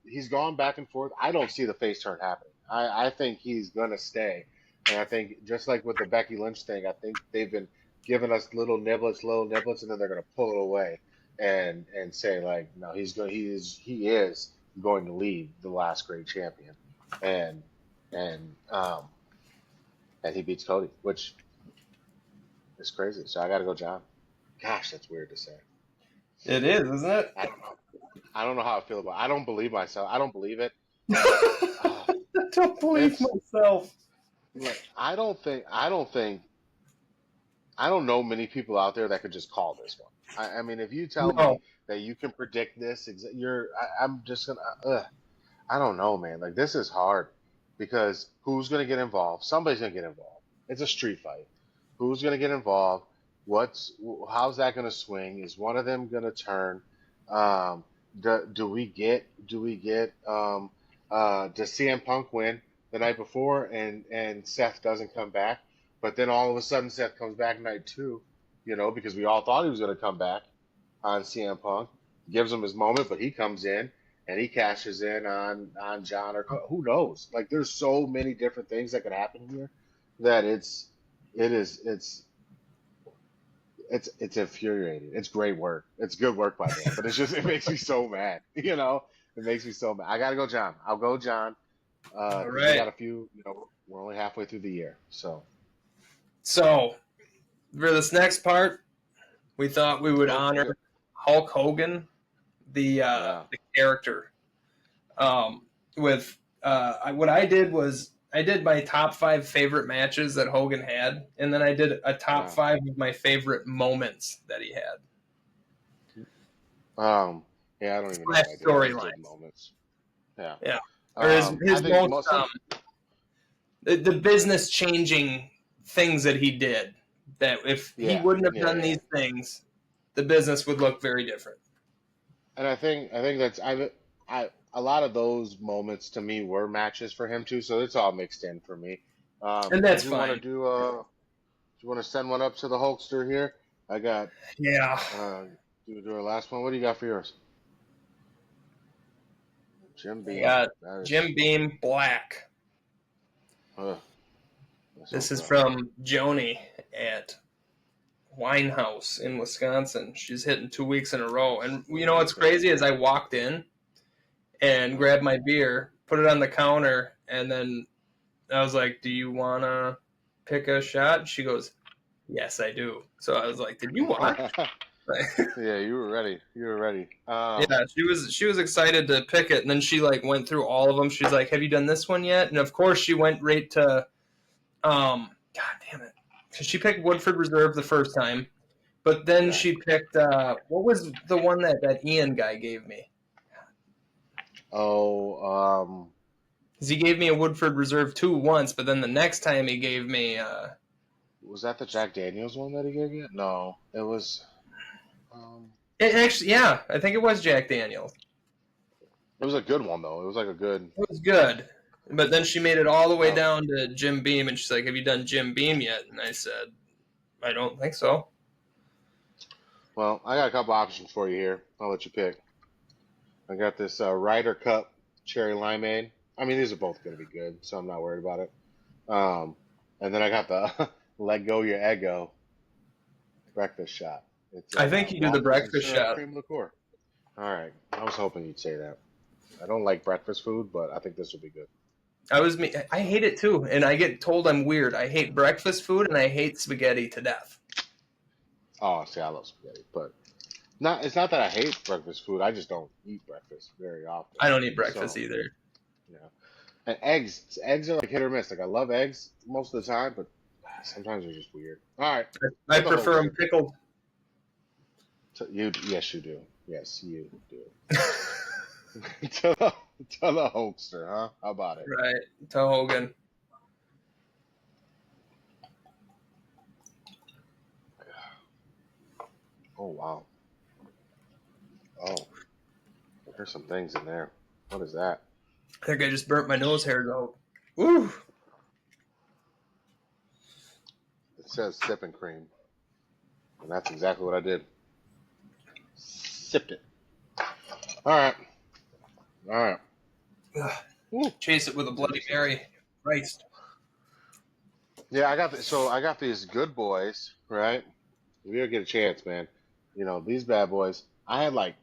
Speaker 1: he's gone back and forth. I don't see the face turn happening. I think he's gonna stay, and I think just like with the Becky Lynch thing, I think they've been giving us little niblets, and then they're gonna pull it away and say no, he is going to lead the last great champion, and he beats Cody, which is crazy. So I got to go, John. Gosh, that's weird to say.
Speaker 2: It is, isn't it?
Speaker 1: I don't know how I feel about it. I don't believe myself. I don't believe it.
Speaker 2: I don't believe myself.
Speaker 1: I don't know many people out there that could just call this one. I mean, if you tell me that you can predict this, I'm just gonna. I don't know, man. This is hard because who's gonna get involved? Somebody's gonna get involved. It's a street fight. Who's gonna get involved? How's that gonna swing? Is one of them gonna turn? Do we get? Does CM Punk win the night before and Seth doesn't come back? But then all of a sudden Seth comes back night 2, because we all thought he was going to come back on CM Punk. Gives him his moment, but he comes in and he cashes in on John or who knows? There's so many different things that could happen here that it's infuriating. It's great work. It's good work by them, but it makes me so mad. It makes me so mad. I got to go, John. I'll go, John.
Speaker 2: All right.
Speaker 1: We got a few. We're only halfway through the year, so.
Speaker 2: So, for this next part, we thought we would honor Hulk Hogan, the character. What I did was I did my top 5 favorite matches that Hogan had, and then I did a top 5 of my favorite moments that he had.
Speaker 1: I don't even know.
Speaker 2: Storylines.
Speaker 1: Moments. Yeah.
Speaker 2: Yeah. Or his most the business changing things that he did, that if he wouldn't have done these things, the business would look very different.
Speaker 1: And I think that's a lot of those moments to me were matches for him too, so it's all mixed in for me.
Speaker 2: And that's fine.
Speaker 1: Do you want to send one up to the Hulkster here? I got do our last one. What do you got for yours? Jim Beam.
Speaker 2: Jim Beam Black. This is from Joni at Winehouse in Wisconsin. She's hitting 2 weeks in a row. And what's crazy is I walked in and grabbed my beer, put it on the counter, and then I was like, do you want to pick a shot? She goes, yes, I do. So I was like, did you watch?
Speaker 1: Yeah, you were ready.
Speaker 2: Yeah, she was excited to pick it, and then she went through all of them. She's like, have you done this one yet? And of course she went right to God damn it. Because she picked Woodford Reserve the first time. But then
Speaker 1: Okay.
Speaker 2: she picked, what was the one that Ian guy gave me?
Speaker 1: Oh,
Speaker 2: Because he gave me a Woodford Reserve 2 once, but then the next time he gave me,
Speaker 1: was that the Jack Daniels one that he gave you? No, it was. Um,
Speaker 2: actually, yeah, I think it was Jack Daniels.
Speaker 1: it was a good one though. It was like a good.
Speaker 2: It was good. But then she made it all the way
Speaker 1: Oh,
Speaker 2: down to Jim Beam, and she's like, "Have you done Jim Beam yet?" And I said, "I don't think so."
Speaker 1: well, I got a couple options for you here. I'll let you pick. I got this Ryder Cup cherry limeade. I mean, these are both going to be good, so I'm not worried about it. Um, and then I got the Let Go Your Ego breakfast shot. It's
Speaker 2: I think you do the
Speaker 1: waffles and
Speaker 2: breakfast
Speaker 1: syrup
Speaker 2: shot.
Speaker 1: cream liqueur. All right, I was hoping you'd say that. I don't like breakfast food, but I think this will be good.
Speaker 2: I hate it too, and I get told I'm weird. I hate breakfast food, and I hate spaghetti to death.
Speaker 1: Oh, see, I love spaghetti, but not. It's not that I hate breakfast food. I just don't eat breakfast very often.
Speaker 2: I don't eat breakfast
Speaker 1: So,
Speaker 2: either.
Speaker 1: yeah. And eggs are like hit or miss. Like I love eggs most of the time, but sometimes they're just weird. All right,
Speaker 2: I
Speaker 1: to the
Speaker 2: prefer them
Speaker 1: Hulkster.
Speaker 2: pickled.
Speaker 1: Yes, you do. Yes, you do. to the to the Hulkster, huh? How about it?
Speaker 2: Right, to Hogan.
Speaker 1: Oh wow. Oh, there's some things in there. What is that?
Speaker 2: I think I just burnt my nose hairs out. Ooh.
Speaker 1: It says sipping cream, and that's exactly what I did. Sipped it. All right. All right.
Speaker 2: Ugh.
Speaker 1: Ooh,
Speaker 2: Chase it with a
Speaker 1: that's
Speaker 2: Bloody
Speaker 1: interesting.
Speaker 2: Mary. Christ.
Speaker 1: Yeah, I got these good boys, right? If you ever get a chance, man, these bad boys. I had like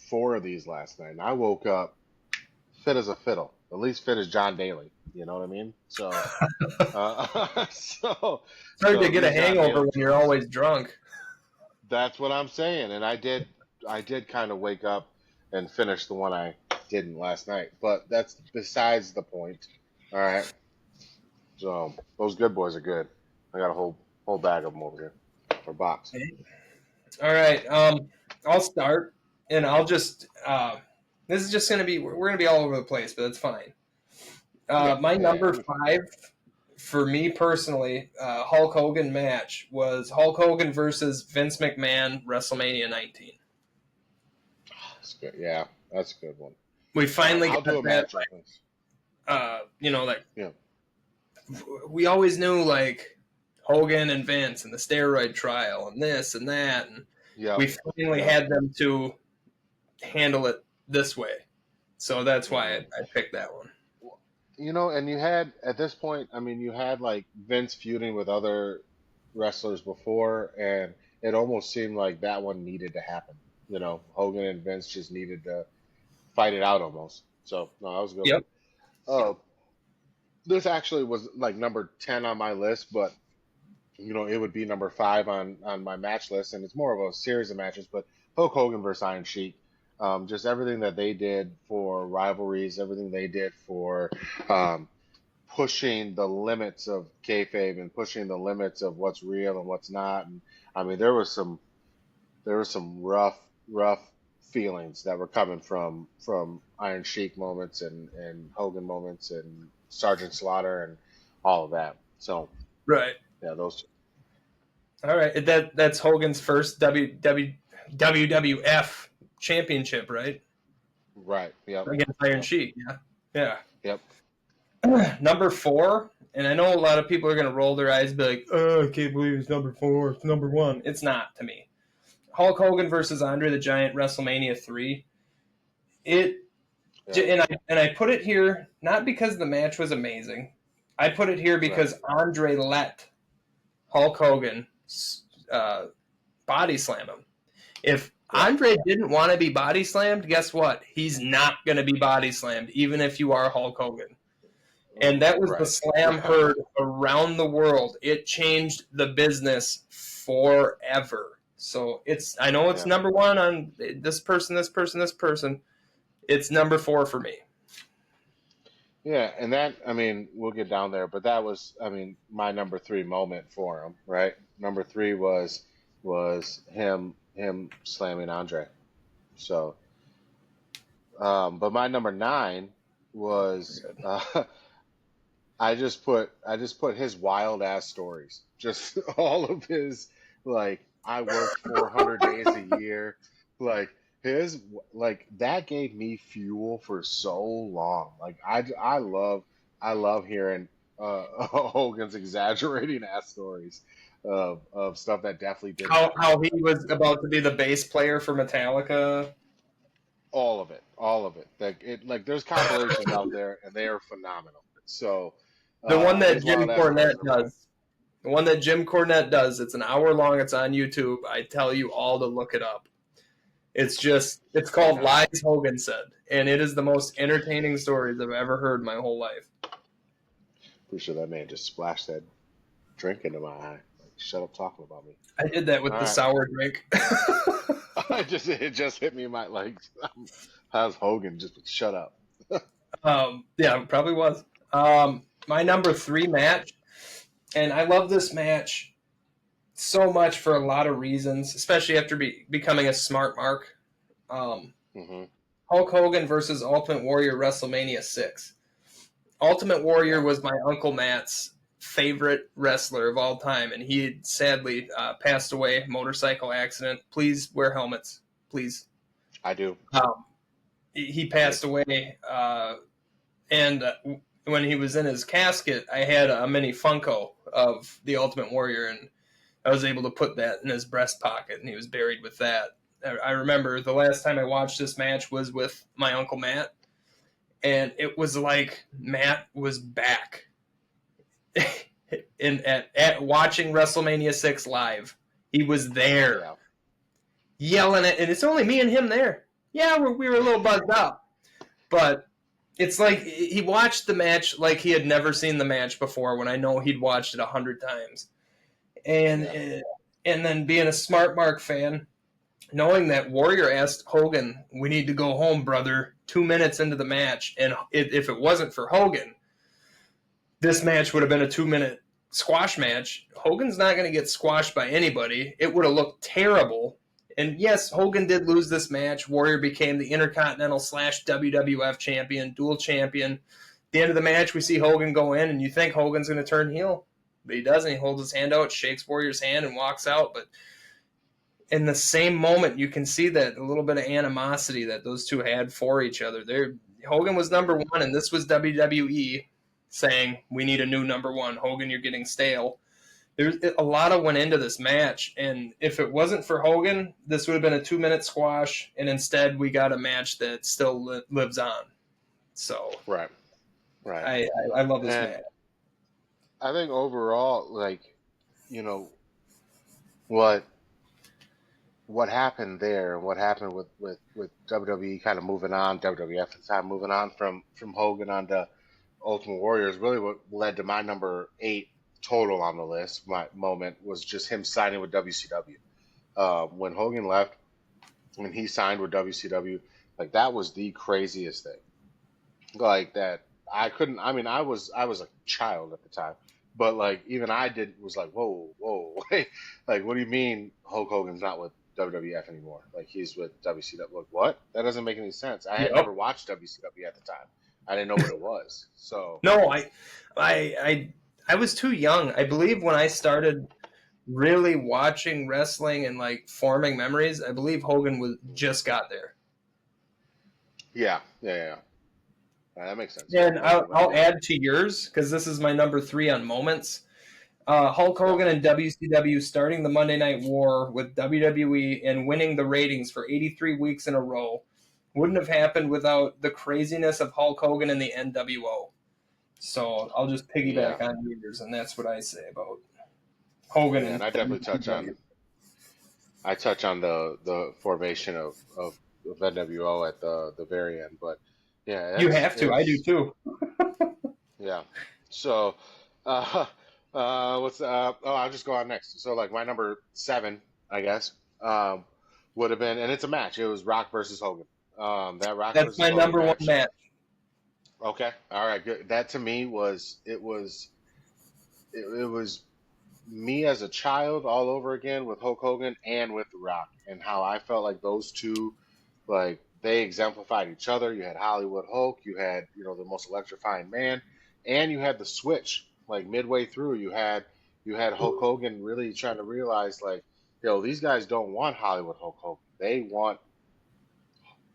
Speaker 1: four of these last night, and I woke up fit as a fiddle, at least fit as John Daly. You know what I mean? So, so,
Speaker 2: It's hard to get a
Speaker 1: these John
Speaker 2: hangover
Speaker 1: Daly
Speaker 2: when you're
Speaker 1: joints.
Speaker 2: always drunk.
Speaker 1: That's what I'm saying, and I did kind of wake up and finish the one I didn't last night, but that's besides the point. All right, so those good boys are good. I got a whole bag of them over here, or box.
Speaker 2: All right. I'll start, and I'll just. This is just gonna be. We're gonna be all over the place, but that's fine.
Speaker 1: Yeah,
Speaker 2: My
Speaker 1: yeah,
Speaker 2: number
Speaker 1: it'll be fine.
Speaker 2: 5, for me personally, Hulk Hogan match was Hulk Hogan versus Vince McMahon, WrestleMania 19.
Speaker 1: That's good. Yeah, that's a good one.
Speaker 2: We finally
Speaker 1: I'll do
Speaker 2: got
Speaker 1: a
Speaker 2: that.
Speaker 1: match on this.
Speaker 2: Like
Speaker 1: Yeah,
Speaker 2: we always knew like Hogan and Vince and the steroid trial and this and that, and
Speaker 1: yep,
Speaker 2: we finally
Speaker 1: yep.
Speaker 2: had them to handle it this way. So that's why
Speaker 1: hmm
Speaker 2: I picked that one.
Speaker 1: And you had at this point, I mean, you had like Vince feuding with other wrestlers before, and it almost seemed like that one needed to happen. Hogan and Vince just needed to fight it out almost. So no, that was a good one.
Speaker 2: Yep.
Speaker 1: Uh, this actually was like number 10 on my list, but it would be number 5 on my match list, and it's more of a series of matches. But Hulk Hogan versus Iron Sheik, just everything that they did for rivalries, everything they did for um, pushing the limits of kayfabe and pushing the limits of what's real and what's not. And I mean, there was some rough feelings that were coming from Iron Sheik moments and Hogan moments and Sergeant Slaughter and all of that. So
Speaker 2: Right.
Speaker 1: yeah, those.
Speaker 2: All right. That's Hogan's first WWF championship, right?
Speaker 1: Right. Yep.
Speaker 2: Against Iron
Speaker 1: Yep.
Speaker 2: Sheik. Yeah.
Speaker 1: Yep.
Speaker 2: Yeah. Number 4, and I know a lot of people are gonna roll their eyes and be like, "Oh, I can't believe it's number 4. It's number 1." It's not to me. Hulk Hogan versus Andre the Giant, WrestleMania 3. It
Speaker 1: Yep.
Speaker 2: and I put it here not because the match was amazing. I put it here
Speaker 1: Right.
Speaker 2: because Andre let Hulk Hogan uh, body slam him. If
Speaker 1: Right.
Speaker 2: Andre didn't want to be body slammed, guess what? He's not going to be body slammed, even if you are Hulk Hogan. And that was the
Speaker 1: Right.
Speaker 2: slam heard around the world. It changed the business forever. So I know it's
Speaker 1: Yeah.
Speaker 2: number 1 on this person, this person, this person. It's number 4 for me.
Speaker 1: Yeah, and that, I mean, we'll get down there, but that was, I mean, my number 3 moment for him, right? Number 3 was was him slamming Andre. So, but my number nine was I just put his wild ass stories. Just all of his like I worked 400 days a year. Like his like that gave me fuel for so long. Like I love hearing Hogan's exaggerating ass stories of stuff that definitely didn't happen.
Speaker 2: How he was about to be the bass player for Metallica.
Speaker 1: All of it, all of it. Like there's compilations out there and they are phenomenal. So
Speaker 2: The one that
Speaker 1: his
Speaker 2: Jim
Speaker 1: wild ass stories
Speaker 2: Cornette
Speaker 1: are fun.
Speaker 2: does. The one that Jim Cornette does. It's an hour long. It's on YouTube. I tell you all to look it up. It's
Speaker 1: Okay,
Speaker 2: called Lies Hogan Said, and it is the most entertaining stories I've ever heard in my whole life.
Speaker 1: pretty sure that man just splashed that drink into my eye. Like, shut up talking about me.
Speaker 2: I did that with
Speaker 1: All
Speaker 2: the
Speaker 1: right.
Speaker 2: sour drink.
Speaker 1: It just hit me in my like how's Hogan just shut up.
Speaker 2: Yeah, it probably was. My number 3 match, and I love this match so much for a lot of reasons, especially after becoming a smart mark. Um,
Speaker 1: Hmm.
Speaker 2: Hulk Hogan versus Ultimate Warrior WrestleMania 6. Ultimate Warrior
Speaker 1: Yeah.
Speaker 2: was my Uncle Matt's favorite wrestler of all time, and he had sadly passed away, motorcycle accident. Please wear helmets, please.
Speaker 1: I do.
Speaker 2: Um, he
Speaker 1: I do.
Speaker 2: passed away, and when he was in his casket, I had a mini Funko of the Ultimate Warrior, and I was able to put that in his breast pocket, and he was buried with that. I remember the last time I watched this match was with my Uncle Matt, and it was like Matt was back at watching WrestleMania 6 live. He was there
Speaker 1: Yeah.
Speaker 2: yelling at, and it's only me and him there. Yeah, we were a little buzzed up, but it's like he watched the match like he had never seen the match before. When I know he'd watched it 100 times, and
Speaker 1: Yeah.
Speaker 2: and then being a Smart Mark fan, knowing that Warrior asked Hogan, "We need to go home, brother." 2 minutes into the match, and if it wasn't for Hogan, this match would have been a 2 minute squash match. Hogan's not going to get squashed by anybody. It would have looked terrible. And yes, Hogan did lose this match. Warrior became the Intercontinental / WWF champion, dual champion. At the end of the match, we see Hogan go in, and you think Hogan's going to turn heel. But he doesn't. He holds his hand out, shakes Warrior's hand, and walks out. But in the same moment, you can see that a little bit of animosity that those two had for each other. Hogan was number one, and this was WWE saying, "We need a new number one. Hogan, you're getting stale." There's a lot of went into this match, and if it wasn't for Hogan, this would have been a 2 minute squash, and instead we got a match that still lives on. So
Speaker 1: Right. Right.
Speaker 2: I love this
Speaker 1: And
Speaker 2: match.
Speaker 1: I think overall, like, you know, what what happened there and what happened with WWE kind of moving on, WWF at the time moving on from Hogan on to Ultimate Warrior is really what led to my number eight total on the list. My moment was just him signing with WCW. When Hogan left, when he signed with WCW, like that was the craziest thing. Like that, I couldn't. I mean, I was a child at the time, but like even I did was like, whoa, whoa, wait, like what do you mean Hulk Hogan's not with WWF anymore? Like he's with WCW. Like what? That doesn't make any sense. I had
Speaker 2: Yep.
Speaker 1: never watched WCW at the time. I didn't know what it was. So
Speaker 2: No, I was too young. I believe when I started really watching wrestling and like forming memories, I believe Hogan was just got there.
Speaker 1: yeah, yeah, yeah. That makes sense.
Speaker 2: And
Speaker 1: I think about
Speaker 2: I'll
Speaker 1: it too.
Speaker 2: add to yours because this is my number 3 on moments. Hulk
Speaker 1: Yeah,
Speaker 2: Hogan and WCW starting the Monday Night War with WWE and winning the ratings for 83 weeks in a row wouldn't have happened without the craziness of Hulk Hogan and the NWO. So I'll just
Speaker 1: yeah,
Speaker 2: piggyback on yours, and that's what I say about Hogan
Speaker 1: yeah.
Speaker 2: and
Speaker 1: And I definitely
Speaker 2: WCW.
Speaker 1: touch on the formation of NWO at the very end, but yeah,
Speaker 2: You
Speaker 1: it's
Speaker 2: have to. I do
Speaker 1: it's
Speaker 2: too.
Speaker 1: yeah. So, uh, oh, I'll just go on next. So, like my number seven, I guess, would have been, and it's a match. It was Rock versus Hogan. That Rock
Speaker 2: That's
Speaker 1: versus
Speaker 2: my
Speaker 1: Hogan
Speaker 2: number 1
Speaker 1: match.
Speaker 2: match.
Speaker 1: Okay, all right, good. That to me was it was me as a child all over again with Hulk Hogan and with The Rock, and how I felt like those two, like they exemplified each other. You had Hollywood Hulk, you had the most electrifying man, and you had the switch. Like midway through, you had Hulk Hogan really trying to realize like, these guys don't want Hollywood Hulk Hogan. They want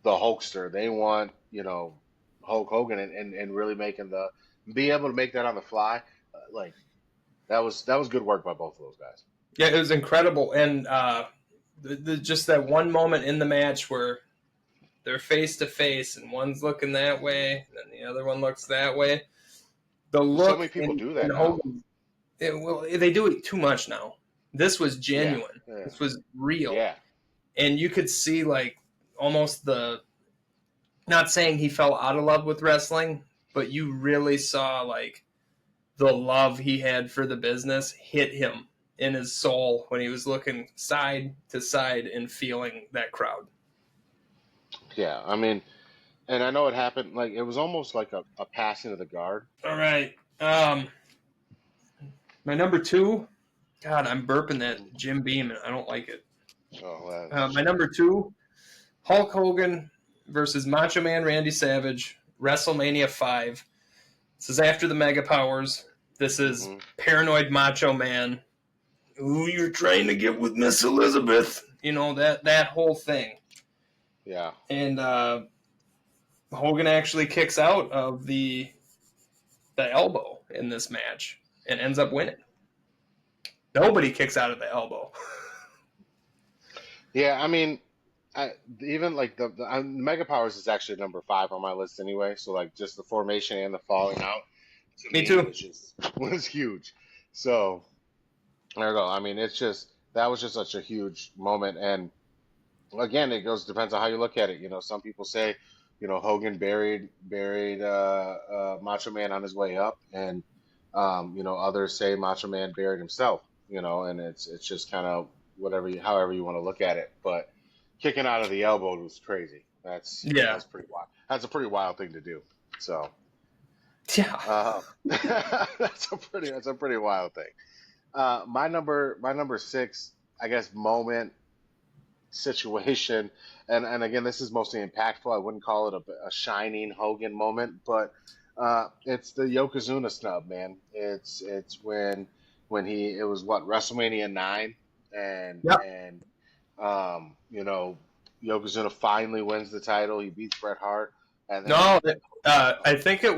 Speaker 1: the Hulkster. They want Hulk Hogan, and really making be able to make that on the fly. Like that was good work by both of those guys.
Speaker 2: Yeah, it was incredible, and just that one moment in the match where they're face to face, and one's looking that way, and then the other one looks that way. The
Speaker 1: So many
Speaker 2: look
Speaker 1: people do that
Speaker 2: in
Speaker 1: now.
Speaker 2: Hogan, they do it too much now. This was
Speaker 1: Yeah,
Speaker 2: genuine.
Speaker 1: yeah,
Speaker 2: This was real,
Speaker 1: yeah,
Speaker 2: and you could see like almost the. Not saying he fell out of love with wrestling, but you really saw like the love he had for the business hit him in his soul when he was looking side to side and feeling that crowd.
Speaker 1: yeah. I mean, and I know it happened. Like it was almost like a passing of the guard.
Speaker 2: All right. My number two, God, I'm burping that Jim Beam, and I don't like it.
Speaker 1: Oh,
Speaker 2: My number two, Hulk Hogan versus Macho Man Randy Savage, WrestleMania 5. This is after the Mega Powers. This is Paranoid Macho Man. Ooh, you're trying to get with Miss Elizabeth. That whole thing.
Speaker 1: yeah.
Speaker 2: And Hogan actually kicks out of the elbow in this match and ends up winning. Nobody kicks out of the elbow.
Speaker 1: Yeah, I mean, even like the Mega Powers is actually number 5 on my list anyway. So like just the formation and the falling out to
Speaker 2: Me too.
Speaker 1: was huge. So there you go. I mean, that was just such a huge moment. And again, depends on how you look at it. Some people say, Hogan buried Macho Man on his way up, and others say Macho Man buried himself. And it's just kind of however you want to look at it. But kicking out of the elbow was crazy. That's pretty wild. That's a pretty wild thing to do. So
Speaker 2: Yeah.
Speaker 1: that's a pretty wild thing. My number 6, I guess, moment situation, and again, this is mostly impactful. I wouldn't call it a shining Hogan moment, but it's the Yokozuna snub, man. It's when it was WrestleMania 9, and
Speaker 2: Yep.
Speaker 1: and Yokozuna finally wins the title. He beats Bret Hart, and then
Speaker 2: No, I think he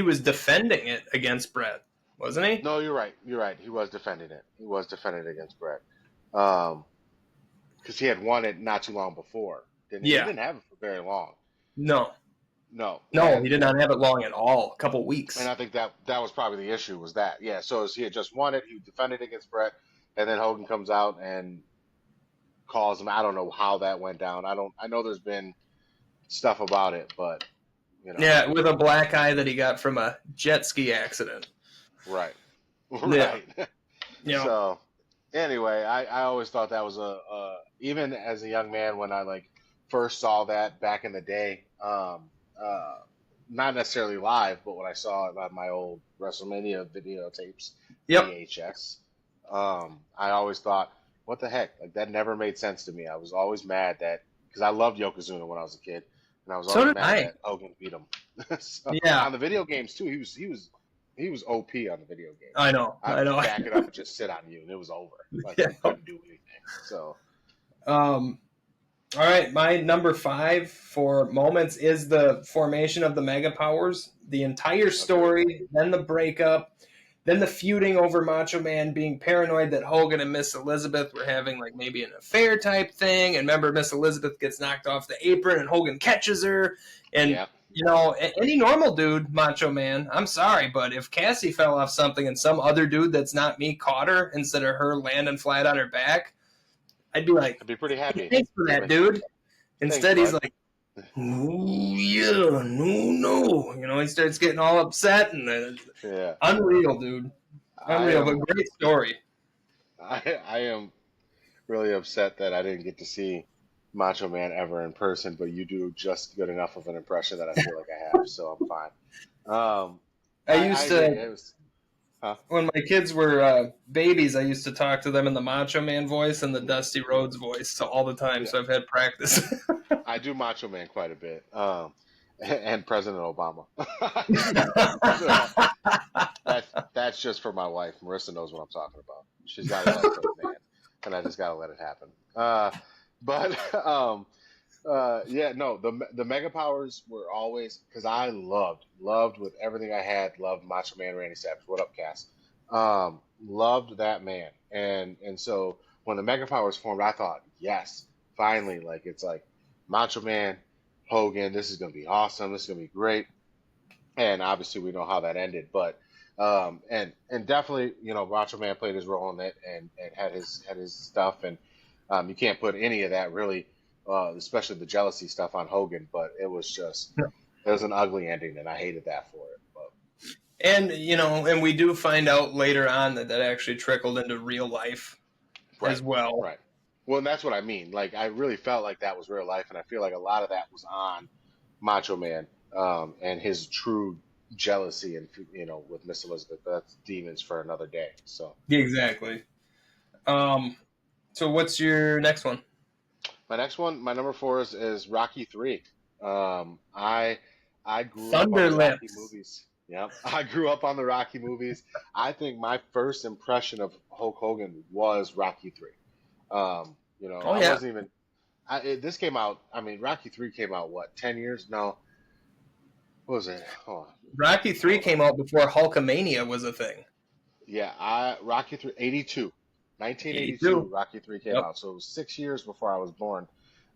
Speaker 2: was defending it against Bret, wasn't he?
Speaker 1: no, you're right. You're right. He was defending it. He was defending it against Bret. Because he had won it not too long before. Didn't he?
Speaker 2: Yeah.
Speaker 1: He didn't have it for very long.
Speaker 2: No,
Speaker 1: No.
Speaker 2: he did not have it long at all. A couple weeks.
Speaker 1: And I think that was probably the issue, was that. Yeah, so he had just won it. He defended against Bret, and then Hogan comes out and calls him. I don't know how that went down. I know there's been stuff about it, but
Speaker 2: Yeah, with a black eye that he got from a jet ski accident.
Speaker 1: Right.
Speaker 2: Yeah.
Speaker 1: Right.
Speaker 2: Yeah.
Speaker 1: So anyway, I always thought that was even as a young man when I first saw that back in the day, not necessarily live, but when I saw it on my old WrestleMania videotapes,
Speaker 2: Yep.
Speaker 1: VHS, I always thought, what the heck? Like that never made sense to me. I was always mad because I loved Yokozuna when I was a kid, and I was always mad that Hogan beat him. So,
Speaker 2: yeah.
Speaker 1: On the video games too, he was OP on the video game.
Speaker 2: I know.
Speaker 1: I know. Back it up and just sit on you, and it was over. Like you couldn't do anything. So,
Speaker 2: all right, my number 5 for moments is the formation of the Mega Powers, the entire story, then the breakup, then the feuding over Macho Man being paranoid that Hogan and Miss Elizabeth were having maybe an affair type thing, and remember Miss Elizabeth gets knocked off the apron and Hogan catches her, and any normal dude, Macho Man, I'm sorry, but if Cassie fell off something and some other dude that's not me caught her instead of her landing flat on her back, I'd be like,
Speaker 1: I'd be pretty happy.
Speaker 2: Thanks for that, dude. Instead, he's like, oh, yeah, no. He starts getting all upset and unreal, dude. Unreal, but great story.
Speaker 1: I am really upset that I didn't get to see Macho Man ever in person, but you do just good enough of an impression that I feel like I have, so I'm fine.
Speaker 2: I used to.
Speaker 1: Huh?
Speaker 2: When my kids were babies, I used to talk to them in the Macho Man voice and the Dusty Rhodes voice so all the time.
Speaker 1: Yeah,
Speaker 2: So I've had practice.
Speaker 1: I do Macho Man quite a bit, and President Obama. That's just for my wife. Marissa knows what I'm talking about. She's got love for the man, and I just gotta let it happen. But yeah, no, the Mega Powers were always because I loved with everything I had. Loved Macho Man Randy Savage. What up, Cass? Loved that man, and so when the Mega Powers formed, I thought, yes, finally, like it's like Macho Man, Hogan. This is gonna be awesome. This is gonna be great. And obviously, we know how that ended, but and definitely, Macho Man played his role in it and had his stuff, and you can't put any of that really, especially the jealousy stuff on Hogan. But it was an ugly ending, and I hated that for it. But
Speaker 2: And we do find out later on that actually trickled into real life
Speaker 1: right,
Speaker 2: as well.
Speaker 1: right. Well, and that's what I mean. Like, I really felt like that was real life, and I feel like a lot of that was on Macho Man, and his true jealousy and with Miss Elizabeth. But that's demons for another day. So
Speaker 2: Exactly. So what's your next one?
Speaker 1: my next one, my number four is Rocky 3. I grew up on the Rocky
Speaker 2: Thunderlips.
Speaker 1: movies. Yep, I grew up on the Rocky movies. I think my first impression of Hulk Hogan was Rocky 3.
Speaker 2: Oh
Speaker 1: I
Speaker 2: yeah.
Speaker 1: wasn't even. This came out. I mean, Rocky 3 came out what, 10 years? No, what was it? Hold on,
Speaker 2: Rocky 3
Speaker 1: hold on.
Speaker 2: came out before Hulkamania was a thing.
Speaker 1: Yeah, Rocky 3, 82, 1982.
Speaker 2: 82.
Speaker 1: Rocky 3 came
Speaker 2: Yep.
Speaker 1: out, so it was 6 years before I was born.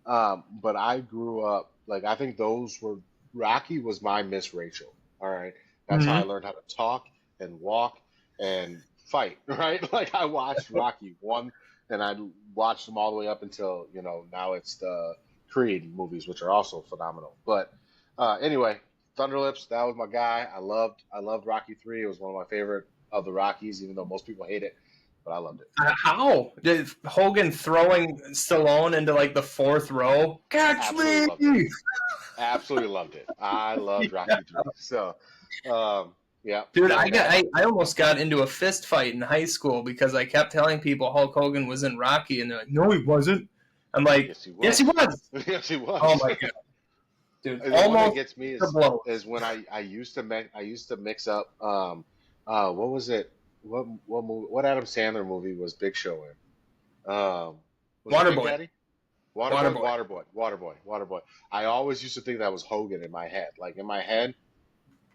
Speaker 1: But I grew up like I think those were Rocky was my Miss Rachel. All right, that's how I
Speaker 2: Mm-hmm.
Speaker 1: learned how to talk and walk and fight. Right, like I watched Rocky 1, and I watched them all the way up until now it's the Creed movies, which are also phenomenal. But anyway, Thunderlips, that was my guy. I loved Rocky 3. It was one of my favorite of the Rockies, even though most people hate it, but I loved it.
Speaker 2: How did Hogan throwing Stallone into like the fourth row? Catch
Speaker 1: Absolutely loved it.
Speaker 2: me!
Speaker 1: Absolutely loved it. I loved Rocky 3. So, yeah,
Speaker 2: Dude,
Speaker 1: and that.
Speaker 2: I almost got into a fist fight in high school because I kept telling people Hulk Hogan was in Rocky, and they're like, "No, he wasn't." I'm like,
Speaker 1: Yes, he
Speaker 2: "Yes, he
Speaker 1: was.
Speaker 2: was."
Speaker 1: Yes, he
Speaker 2: Oh
Speaker 1: was.
Speaker 2: my god, dude,
Speaker 1: The one that
Speaker 2: almost
Speaker 1: gets me
Speaker 2: the blows.
Speaker 1: is when I used to mix up what was it what Adam Sandler movie was Big Show in was it Big
Speaker 2: Waterboy,
Speaker 1: Daddy? Waterboy,
Speaker 2: Waterboy.
Speaker 1: Waterboy, Waterboy, Waterboy. I always used to think that was Hogan in my head. Like in my head,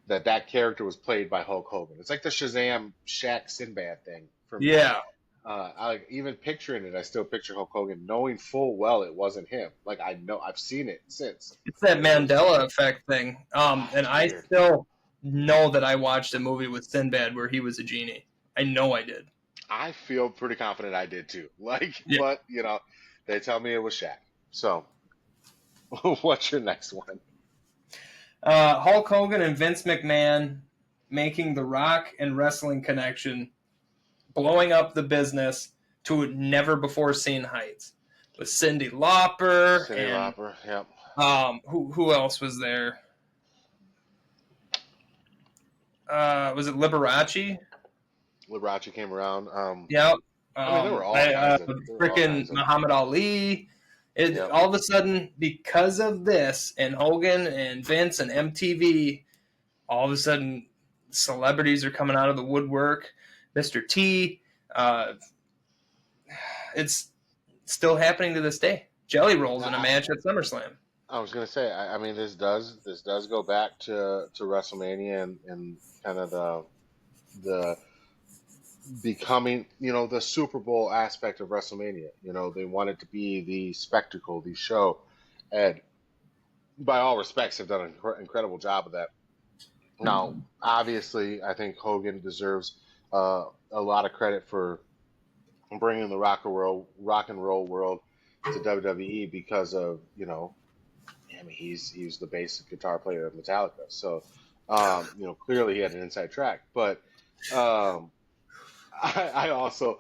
Speaker 1: that character was played by Hulk Hogan. It's like the Shazam Shaq Sinbad thing for me.
Speaker 2: Yeah,
Speaker 1: I like even picturing it. I still picture Hulk Hogan, knowing full well it wasn't him. Like I know I've seen it since,
Speaker 2: it's that
Speaker 1: and it was
Speaker 2: Mandela effect thing. And
Speaker 1: it's
Speaker 2: I
Speaker 1: weird.
Speaker 2: still know that I watched a movie with Sinbad where he was a genie. I know I did.
Speaker 1: I feel pretty confident I did too. Like,
Speaker 2: Yeah.
Speaker 1: but they tell me it was Shaq. So, what's your next one?
Speaker 2: Hulk Hogan and Vince McMahon making the Rock and wrestling connection, blowing up the business to never before seen heights with Cyndi Lauper
Speaker 1: Cyndi
Speaker 2: and
Speaker 1: Lauper. Yep.
Speaker 2: who else was there? Was it Liberace?
Speaker 1: Liberace came around.
Speaker 2: Yep.
Speaker 1: I mean, there were all
Speaker 2: Freaking
Speaker 1: kinds of.
Speaker 2: Muhammad Ali. It
Speaker 1: Yep.
Speaker 2: all of a sudden, because of this and Hogan and Vince and MTV, all of a sudden celebrities are coming out of the woodwork. Mr. T. Uh, it's still happening to this day. Jelly rolls in a
Speaker 1: I,
Speaker 2: match at SummerSlam.
Speaker 1: I was gonna say. I mean, this does go back to WrestleMania and kind of the becoming, the Super Bowl aspect of WrestleMania. They want it to be the spectacle, the show, and by all respects, have done an incredible job of that. Now, obviously, I think Hogan deserves a lot of credit for bringing the rock and roll world to WWE because of, I mean, he's the bass guitar player of Metallica, so clearly he had an inside track. But um, I also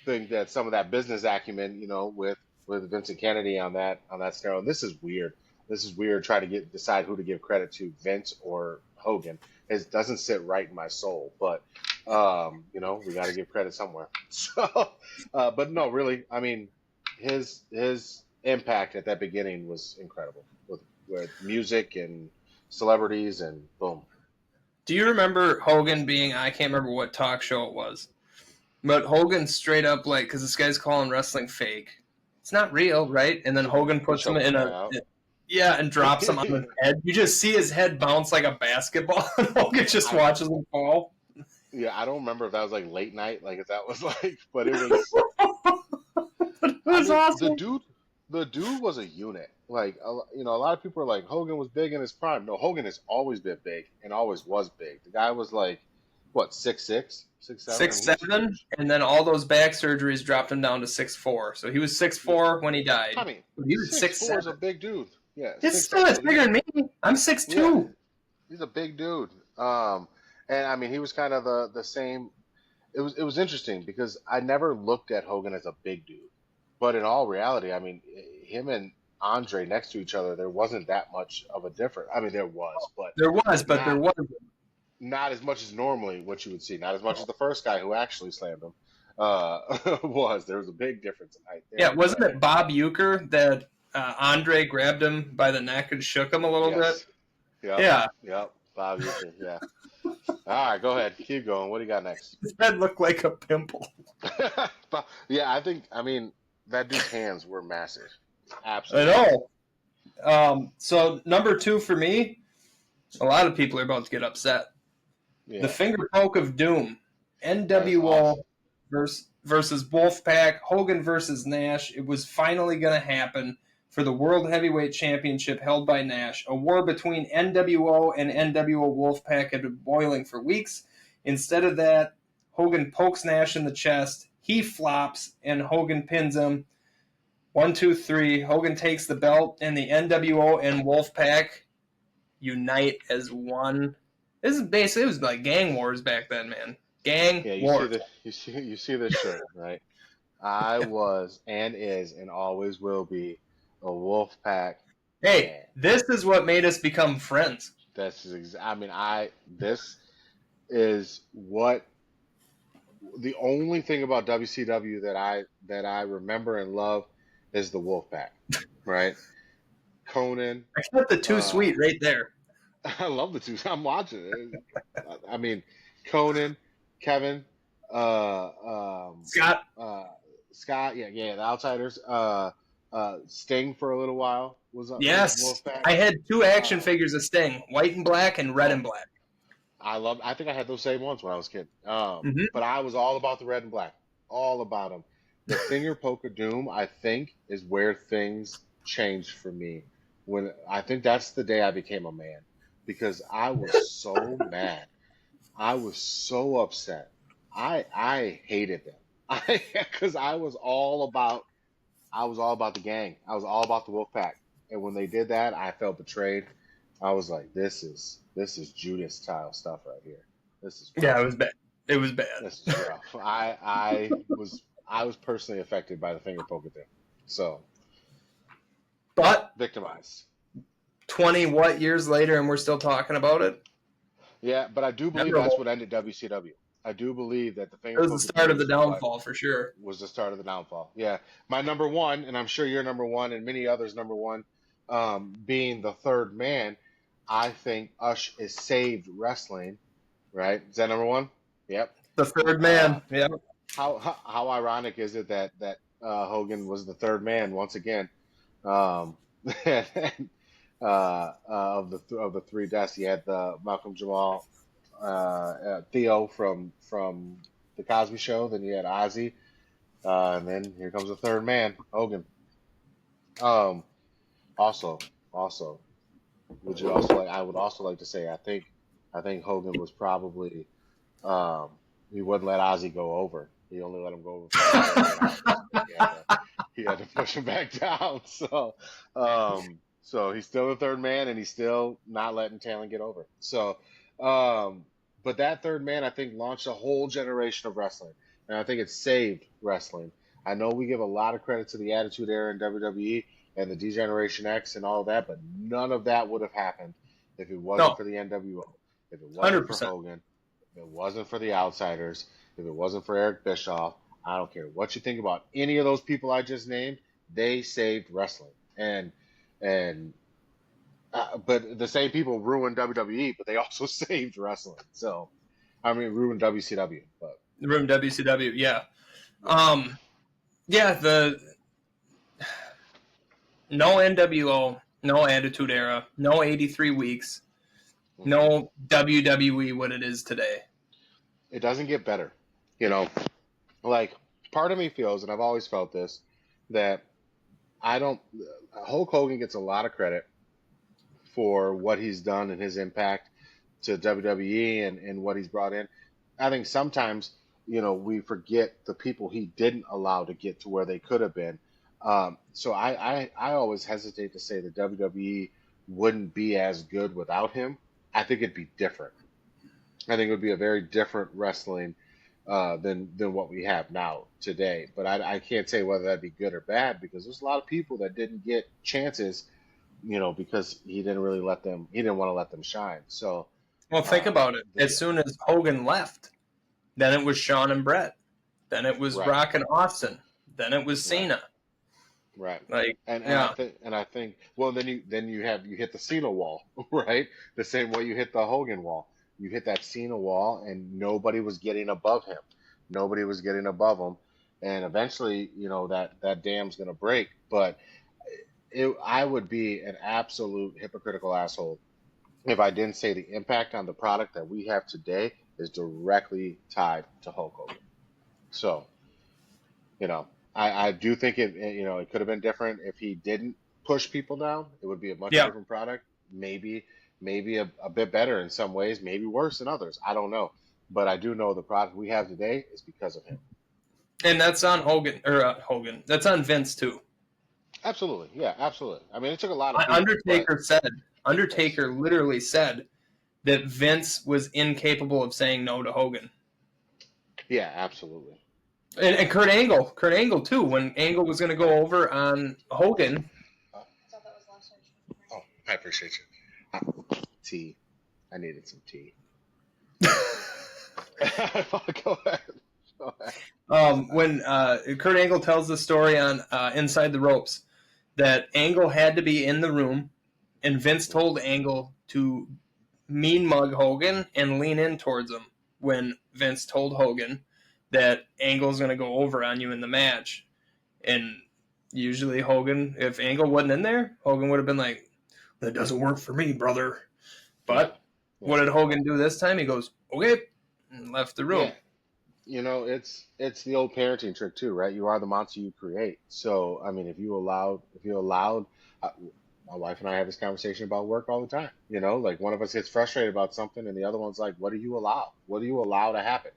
Speaker 1: think that some of that business acumen, with Vincent Kennedy on that scenario. This is weird. This is weird trying to decide who to give credit to, Vince or Hogan. it doesn't sit right in my soul. But we got to give credit somewhere. So, but no, really, I mean, his impact at that beginning was incredible with music and celebrities and boom.
Speaker 2: Do you remember Hogan being? I can't remember what talk show it was, but Hogan straight up like, because this guy's calling wrestling fake. It's not real, right? And then Hogan
Speaker 1: He
Speaker 2: puts him
Speaker 1: choked the
Speaker 2: in
Speaker 1: guy out.
Speaker 2: yeah, and drops him on his head. You just see his head bounce like a basketball, and Hogan just
Speaker 1: I
Speaker 2: watches him fall.
Speaker 1: Yeah, I don't remember if that was like late night, like if that was like, but it was.
Speaker 2: It
Speaker 1: I
Speaker 2: was
Speaker 1: mean,
Speaker 2: awesome.
Speaker 1: the dude was a unit. Like, a lot of people are like Hogan was big in his prime. No, Hogan has always been big and always was big. The guy was like, what, 6'6", 6'7"? I
Speaker 2: Six
Speaker 1: mean, he was
Speaker 2: seven,
Speaker 1: huge.
Speaker 2: and then all those back surgeries dropped him down to 6'4". So he was six
Speaker 1: Yeah,
Speaker 2: four when he died.
Speaker 1: I mean,
Speaker 2: But he was
Speaker 1: 6'4" is a
Speaker 2: 6'7".
Speaker 1: big dude. Yeah,
Speaker 2: It's
Speaker 1: six
Speaker 2: still
Speaker 1: seven.
Speaker 2: it's
Speaker 1: So
Speaker 2: bigger than me. I'm six
Speaker 1: yeah,
Speaker 2: two.
Speaker 1: he's a big dude. And I mean, he was kind of the same. It was interesting because I never looked at Hogan as a big dude, but in all reality, I mean, him and Andre next to each other, there wasn't that much of a difference. I mean, there was, but
Speaker 2: There was, but there
Speaker 1: not
Speaker 2: was.
Speaker 1: not as much as normally what you would see. Not as much as the first guy who actually slammed him was. There was a big difference in height
Speaker 2: Yeah,
Speaker 1: there,
Speaker 2: wasn't
Speaker 1: but
Speaker 2: it Bob Euchre that Andre grabbed him by the neck and shook him a little bit?
Speaker 1: yes, yep,
Speaker 2: Yeah,
Speaker 1: yep. Bob Uecker, yeah. All right, go ahead, keep going. What do you got next?
Speaker 2: his head looked like a pimple.
Speaker 1: Yeah, I mean, that dude's hands were massive.
Speaker 2: I
Speaker 1: Absolutely.
Speaker 2: know. So number two for me, a lot of people are about to get upset. The
Speaker 1: Yeah,
Speaker 2: finger poke of doom,
Speaker 1: that is
Speaker 2: NWO
Speaker 1: awesome.
Speaker 2: versus Wolfpack, Hogan versus Nash. It was finally going to happen for the World Heavyweight Championship held by Nash. A war between NWO and NWO Wolfpack had been boiling for weeks. Instead of that, Hogan pokes Nash in the chest. He flops, and Hogan pins him. 1, 2, 3. Hogan takes the belt, and the NWO and Wolfpack unite as one. This is basically, it was like gang wars back then, man. Gang
Speaker 1: Yeah,
Speaker 2: wars.
Speaker 1: you see this shirt, right? I was and is and always will be a Wolfpack
Speaker 2: Hey,
Speaker 1: man.
Speaker 2: this is what made us become friends.
Speaker 1: I mean, this is what the only thing about WCW that I remember and love is the Wolfpack, right? Conan,
Speaker 2: I got the too
Speaker 1: uh,
Speaker 2: sweet right there.
Speaker 1: I love the two. I'm watching it. I mean, Conan, Kevin,
Speaker 2: Scott,
Speaker 1: uh, Scott, yeah, the Outsiders, Sting for a little while was
Speaker 2: yes.
Speaker 1: Wolfpack.
Speaker 2: I had two action
Speaker 1: Uh,
Speaker 2: figures of Sting, white and black and red
Speaker 1: oh,
Speaker 2: and black.
Speaker 1: I think I had those same ones when I was a kid.
Speaker 2: Mm-hmm.
Speaker 1: But I was all about the red and black, all about them. The finger poke of doom, I think, is where things changed for me. When I think that's the day I became a man because I was so mad. I was so upset. I hated them. I because I was all about the gang. I was all about the wolf pack. And when they did that, I felt betrayed. I was like, this is Judas style stuff right here. This is
Speaker 2: Yeah,
Speaker 1: rough.
Speaker 2: it was bad. It was bad.
Speaker 1: This is rough. I was personally affected by the finger poking thing. So
Speaker 2: But
Speaker 1: victimized.
Speaker 2: 20 what years later and we're still talking about it?
Speaker 1: Yeah, but I do believe that's
Speaker 2: Memorable.
Speaker 1: what ended WCW. I do believe that the
Speaker 2: It
Speaker 1: finger
Speaker 2: was the
Speaker 1: poking
Speaker 2: start
Speaker 1: thing
Speaker 2: of the
Speaker 1: is what
Speaker 2: downfall for sure.
Speaker 1: was the start of the downfall. Yeah, my number one, and I'm sure your number one, and many others' number one, being the third man. I think Ush is saved wrestling. Right? Is that number one? Yep.
Speaker 2: The third
Speaker 1: Uh,
Speaker 2: man. Yeah.
Speaker 1: how ironic is it that Hogan was the third man once again? Um, of the three deaths, you had the Malcolm Jamal, Theo from the Cosby Show. Then you had Ozzy, and then here comes the third man, Hogan. Um, also, also, would you also like? I would also like to say, I think Hogan was probably, um, he wouldn't let Ozzy go over. He only let him go over for like 48 hours. He had to push him back down. So he's still the third man, and he's still not letting Talon get over. So, um, but that third man, I think, launched a whole generation of wrestling, and I think it saved wrestling. I know we give a lot of credit to the Attitude Era in WWE and the D-Generation X and all that, but none of that would have happened if it wasn't
Speaker 2: No.
Speaker 1: for the NWO. If it wasn't for
Speaker 2: 100%.
Speaker 1: Hogan, if it wasn't for the Outsiders, if it wasn't for Eric Bischoff, I don't care what you think about any of those people I just named. They saved wrestling, and but the same people ruined WWE, but they also saved wrestling. So I mean, ruined WCW, but
Speaker 2: Room WCW, yeah.
Speaker 1: yeah.
Speaker 2: Yeah, the no NWO, no Attitude Era, no 83 weeks,
Speaker 1: Hmm.
Speaker 2: no WWE what it is today.
Speaker 1: It doesn't get better, you know. Like part of me feels, and I've always felt this, that I don't. Hulk Hogan gets a lot of credit for what he's done and his impact to WWE and what he's brought in. I think sometimes, we forget the people he didn't allow to get to where they could have been. So I always hesitate to say that WWE wouldn't be as good without him. I think it'd be different. I think it would be a very different wrestling than what we have now today. But I can't say whether that'd be good or bad because there's a lot of people that didn't get chances, because he didn't really let them. He didn't want to let them shine. So,
Speaker 2: Well, think about it.
Speaker 1: the,
Speaker 2: As soon as Hogan left, then it was Shawn and Brett. Then it was
Speaker 1: right,
Speaker 2: Rock and Austin. Then it was
Speaker 1: right,
Speaker 2: Cena.
Speaker 1: right.
Speaker 2: Like,
Speaker 1: And
Speaker 2: yeah.
Speaker 1: I think well you hit the Cena wall, right? The same way you hit the Hogan wall. You hit that Cena wall, and nobody was getting above him. Nobody was getting above him, and eventually, that dam's gonna break. But I would be an absolute hypocritical asshole if I didn't say the impact on the product that we have today is directly tied to Hulk Hogan. So, I do think it could have been different if he didn't push people down. It would be a much
Speaker 2: Yeah.
Speaker 1: different product. Maybe a bit better in some ways, maybe worse in others. I don't know. But I do know the product we have today is because of him.
Speaker 2: And that's on Hogan. That's on Vince, too.
Speaker 1: Absolutely. Yeah, absolutely. I mean, it took a lot of people, but yes.
Speaker 2: Undertaker literally said that Vince was incapable of saying no to Hogan.
Speaker 1: Yeah, absolutely.
Speaker 2: And Kurt Angle too. When Angle was going to go over on Hogan,
Speaker 1: Oh, I appreciate you. Tea. I needed some tea. Go ahead. Go ahead.
Speaker 2: when Kurt Angle tells the story on Inside the Ropes, that Angle had to be in the room, and Vince told Angle to mean mug Hogan and lean in towards him. When Vince told Hogan that Angle's going to go over on you in the match, and usually Hogan, if Angle wasn't in there, Hogan would have been like, "That doesn't work for me, brother."
Speaker 1: Yeah.
Speaker 2: But
Speaker 1: Yeah.
Speaker 2: what did Hogan do this time? He goes, "Okay," and left the room.
Speaker 1: Yeah. It's the old parenting trick too, right? You are the monster you create. So, I mean, if you allowed, uh, my wife and I have this conversation about work all the time. Like one of us gets frustrated about something, and the other one's like, "What do you allow? What do you allow to happen?"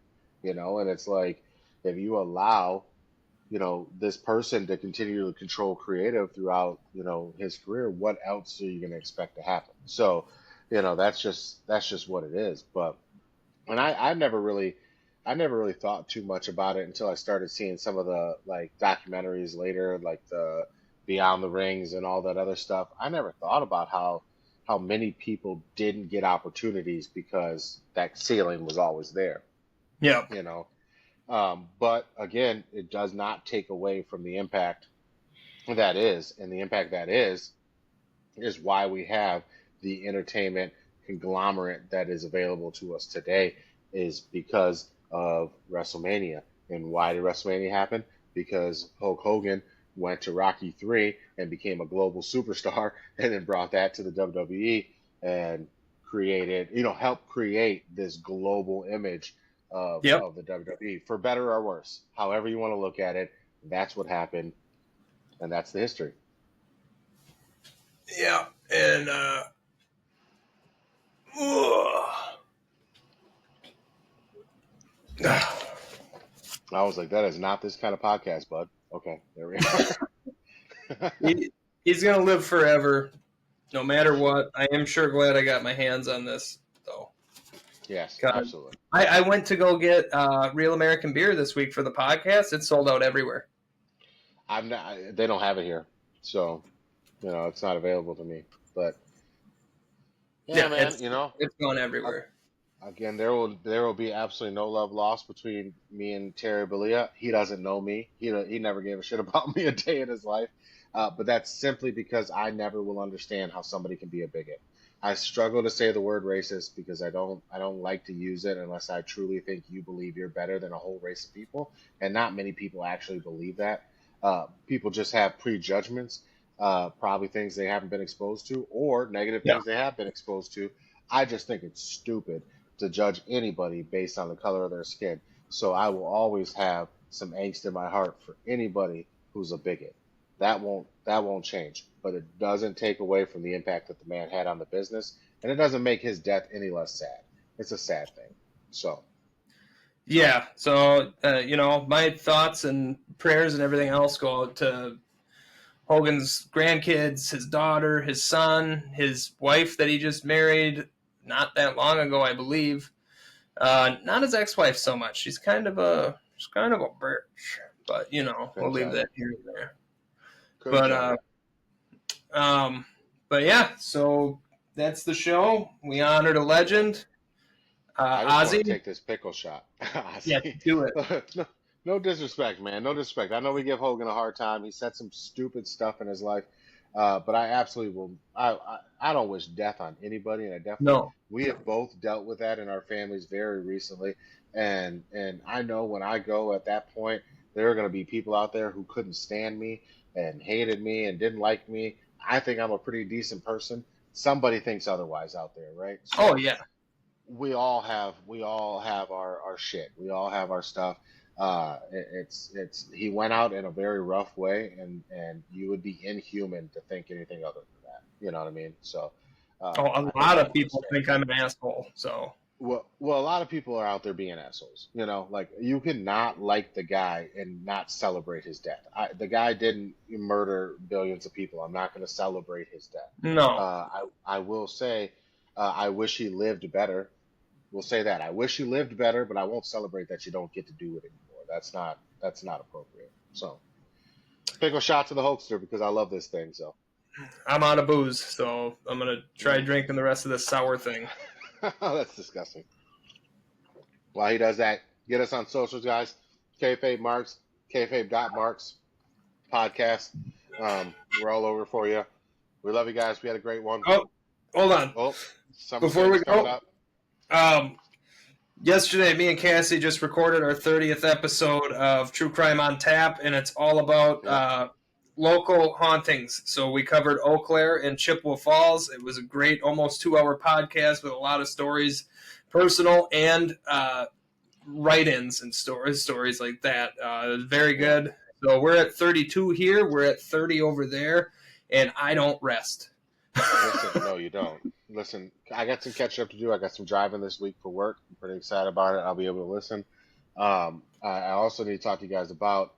Speaker 1: And it's like, if you allow, this person to continue to control creative throughout, his career, what else are you going to expect to happen? So, that's just what it is. But and I never really thought too much about it until I started seeing some of the like documentaries later, like the Beyond the Rings and all that other stuff. I never thought about how many people didn't get opportunities because that ceiling was always there,
Speaker 2: Yeah.
Speaker 1: you know. But again, it does not take away from the impact that is, and the impact that is why we have the entertainment conglomerate that is available to us today is because of WrestleMania. And why did WrestleMania happen? Because Hulk Hogan went to Rocky 3 and became a global superstar and then brought that to the WWE and helped create this global image of,
Speaker 2: Yep.
Speaker 1: of the WWE for better or worse. However you want to look at it, that's what happened and that's the history.
Speaker 2: Yeah. And
Speaker 1: I was like, that is not this kind of podcast, bud. Okay, there we are.
Speaker 2: he's gonna live forever, no matter what. I am sure glad I got my hands on this, though.
Speaker 1: Yes,
Speaker 2: God.
Speaker 1: absolutely.
Speaker 2: I went to go get Real American Beer this week for the podcast. It's sold out everywhere.
Speaker 1: I'm not. They don't have it here, so it's not available to me. But yeah, man,
Speaker 2: it's gone everywhere.
Speaker 1: Again, there will be absolutely no love lost between me and Terry Bollea. He doesn't know me. He never gave a shit about me a day in his life. But that's simply because I never will understand how somebody can be a bigot. I struggle to say the word racist because I don't like to use it unless I truly think you believe you're better than a whole race of people, and not many people actually believe that. People just have prejudgments, probably things they haven't been exposed to, or negative
Speaker 2: Yeah.
Speaker 1: things they have been exposed to. I just think it's stupid to judge anybody based on the color of their skin. So I will always have some angst in my heart for anybody who's a bigot. That won't change, but it doesn't take away from the impact that the man had on the business, and it doesn't make his death any less sad. It's a sad thing. So
Speaker 2: Yeah. So, my thoughts and prayers and everything else go out to Hogan's grandkids, his daughter, his son, his wife that he just married not that long ago, I believe. Not his ex-wife so much. She's kind of a bitch, but we'll
Speaker 1: couldn't
Speaker 2: leave
Speaker 1: tell you.
Speaker 2: that here and there.
Speaker 1: Couldn't
Speaker 2: But
Speaker 1: tell you.
Speaker 2: um, but yeah. So that's the show. We honored a legend,
Speaker 1: I just want to
Speaker 2: Ozzy.
Speaker 1: take this pickle shot.
Speaker 2: Yeah,
Speaker 1: Honestly.
Speaker 2: do it.
Speaker 1: No, no disrespect, man. No disrespect. I know we give Hogan a hard time. He said some stupid stuff in his life, but I absolutely will. I don't wish death on anybody, and I definitely
Speaker 2: No.
Speaker 1: we have both dealt with that in our families very recently, and I know when I go at that point, there are going to be people out there who couldn't stand me and hated me and didn't like me. I think I'm a pretty decent person. Somebody thinks otherwise out there, right?
Speaker 2: Oh
Speaker 1: So
Speaker 2: yeah.
Speaker 1: we all have our shit. We all have our stuff. It's he went out in a very rough way, and you would be inhuman to think anything other than that. You know what I mean? So
Speaker 2: Oh, a
Speaker 1: I think
Speaker 2: lot
Speaker 1: I
Speaker 2: of people
Speaker 1: understand.
Speaker 2: think I'm an asshole. So
Speaker 1: Well, a lot of people are out there being assholes. Like you can not like the guy and not celebrate his death. The guy didn't murder billions of people. I'm not going to celebrate his death.
Speaker 2: no.
Speaker 1: I will say, I wish he lived better. We'll say that. I wish you lived better, but I won't celebrate that you don't get to do it anymore. That's not appropriate. So pickle shot to the Hulkster because I love this thing. So
Speaker 2: I'm out of booze, so I'm gonna try
Speaker 1: mm.
Speaker 2: drinking the rest of this sour thing.
Speaker 1: That's disgusting. While he does that, get us on socials, guys. Kayfabe Marks, Kayfabe.Marks podcast. We're all over for you. We love you guys. We had a great one.
Speaker 2: Oh, hold on.
Speaker 1: Oh,
Speaker 2: Before
Speaker 1: SummerSlam
Speaker 2: we
Speaker 1: is coming
Speaker 2: go,
Speaker 1: up.
Speaker 2: um, yesterday me and Cassie just recorded our 30th episode of True Crime on Tap, and it's all about
Speaker 1: Yep.
Speaker 2: local hauntings. So we covered Eau Claire and Chippewa Falls. It was a great, almost 2 hour podcast with a lot of stories, personal and write-ins and stories like that. It was very
Speaker 1: Yep.
Speaker 2: good. So we're at 32 here. We're at 30 over there, and I don't rest.
Speaker 1: Listen, no, you don't. Listen, I got some catching up to do. I got some driving this week for work. I'm pretty excited about it. I'll be able to listen. I also need to talk to you guys about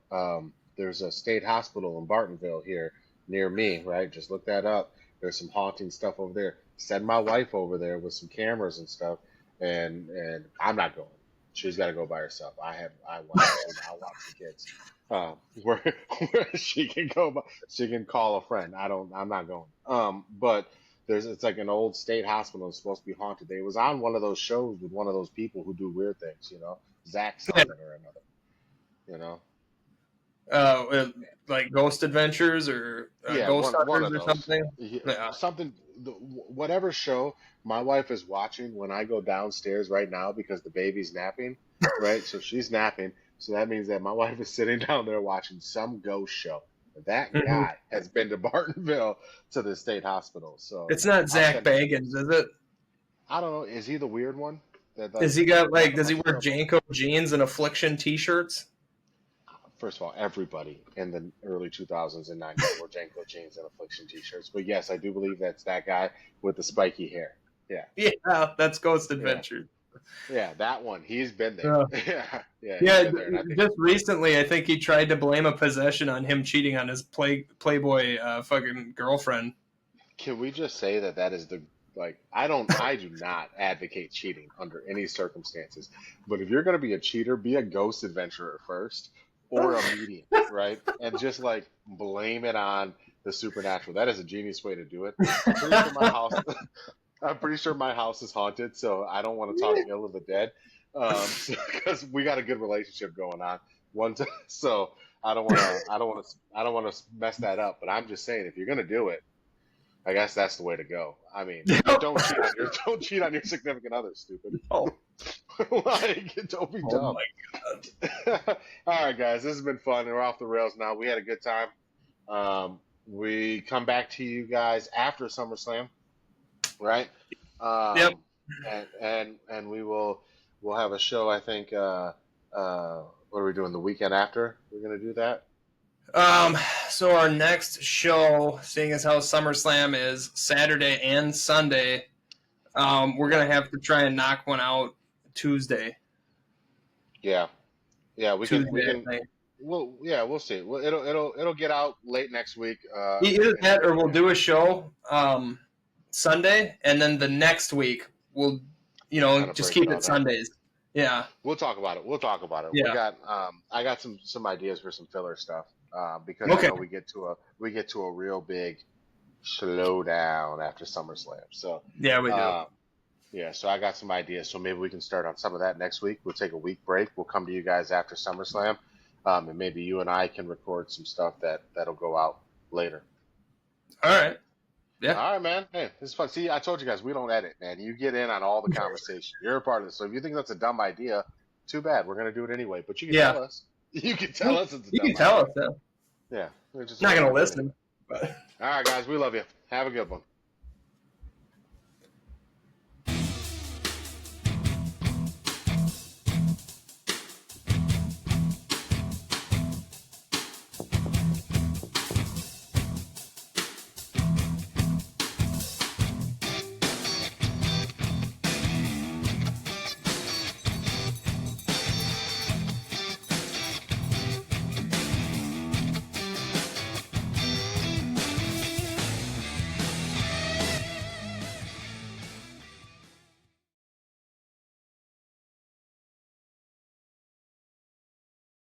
Speaker 1: there's a state hospital in Bartonville here near me, right? Just look that up. There's some haunting stuff over there. Send my wife over there with some cameras and stuff, and I'm not going. She's got to go by herself. I want to. I'll watch the kids. Where she can go, she can call a friend. I'm not going. But it's like an old state hospital. It's supposed to be haunted. They was on one of those shows with one of those people who do weird things. Zach something or another. You know.
Speaker 2: Like Ghost Adventures or
Speaker 1: Yeah,
Speaker 2: Ghost
Speaker 1: one
Speaker 2: Hunters
Speaker 1: of
Speaker 2: or
Speaker 1: those.
Speaker 2: something.
Speaker 1: Yeah,
Speaker 2: Yeah.
Speaker 1: something, whatever show my wife is watching when I go downstairs right now because the baby's napping, right? So she's napping. So that means that my wife is sitting down there watching some ghost show. That
Speaker 2: Mhm.
Speaker 1: guy has been to Bartonville to the state hospital. So
Speaker 2: It's not
Speaker 1: I'll
Speaker 2: Zach
Speaker 1: send it.
Speaker 2: Bagans, is it?
Speaker 1: I don't know. Is he the weird one that
Speaker 2: Is
Speaker 1: like
Speaker 2: he got
Speaker 1: got a
Speaker 2: does he
Speaker 1: bunch of
Speaker 2: wear
Speaker 1: stuff on?
Speaker 2: Janko jeans and Affliction t-shirts?
Speaker 1: First of all, everybody in the early 2000s and 90s wore Janko jeans and Affliction t-shirts. But yes, I do believe that's that guy with the spiky hair. Yeah,
Speaker 2: Yeah, that's Ghost
Speaker 1: yeah,
Speaker 2: Adventures.
Speaker 1: yeah. That one. He's been there.
Speaker 2: Uh,
Speaker 1: Yeah, yeah. He's
Speaker 2: yeah,
Speaker 1: been there, and I think.
Speaker 2: just recently, I think he tried to blame a possession on him cheating on his Playboy fucking girlfriend.
Speaker 1: Can we just say that is the like? I do not advocate cheating under any circumstances. But if you're gonna be a cheater, be a ghost adventurer first, or a medium, right? And just like blame it on the supernatural. That is a genius way to do it. I'm pretty sure my house. I'm pretty sure my house is haunted, so I don't want to talk ill of the dead, because we got a good relationship going on. So I don't want to mess that up. But I'm just saying, if you're gonna do it, I guess that's the way to go. I mean, don't cheat on your don't cheat on your significant other, stupid.
Speaker 2: Oh,
Speaker 1: Like, don't be
Speaker 2: oh
Speaker 1: dumb.
Speaker 2: my God.
Speaker 1: All right, guys, this has been fun. We're off the rails now. We had a good time. We come back to you guys after SummerSlam, right?
Speaker 2: Yep.
Speaker 1: And we'll have a show. I think. What are we doing the weekend after? We're gonna do that.
Speaker 2: So our next show, seeing as how SummerSlam is Saturday and Sunday, we're gonna have to try and knock one out Tuesday.
Speaker 1: Yeah, yeah. We
Speaker 2: Tuesday,
Speaker 1: can.
Speaker 2: I think.
Speaker 1: Well, yeah, we'll see. Well, it'll get out late next week.
Speaker 2: Either that, or we'll do a show Sunday, and then the next week we'll,
Speaker 1: kind of
Speaker 2: just
Speaker 1: break it
Speaker 2: keep
Speaker 1: all
Speaker 2: it
Speaker 1: down.
Speaker 2: Sundays. Yeah,
Speaker 1: We'll talk about it. We'll talk about it. We
Speaker 2: yeah.
Speaker 1: got I got some ideas for some filler stuff, because I
Speaker 2: Okay.
Speaker 1: know we get to a real big slowdown after SummerSlam. So
Speaker 2: Yeah, we do.
Speaker 1: yeah, so I got some ideas. So maybe we can start on some of that next week. We'll take a week break. We'll come to you guys after SummerSlam, and maybe you and I can record some stuff that'll go out later.
Speaker 2: All right. Yeah.
Speaker 1: All right, man. Hey, this is fun. See, I told you guys we don't edit, man. You get in on all the conversation. You're a part of this. So if you think that's a dumb idea, too bad. We're gonna do it anyway. But you can
Speaker 2: Yeah.
Speaker 1: tell us. You can tell us it's a
Speaker 2: You
Speaker 1: dumb
Speaker 2: can tell
Speaker 1: idea.
Speaker 2: us. Yeah.
Speaker 1: Yeah, we're just
Speaker 2: Not
Speaker 1: gonna
Speaker 2: gonna
Speaker 1: do it
Speaker 2: listen,
Speaker 1: anyway.
Speaker 2: but.
Speaker 1: All right, guys. We love you. Have a good one.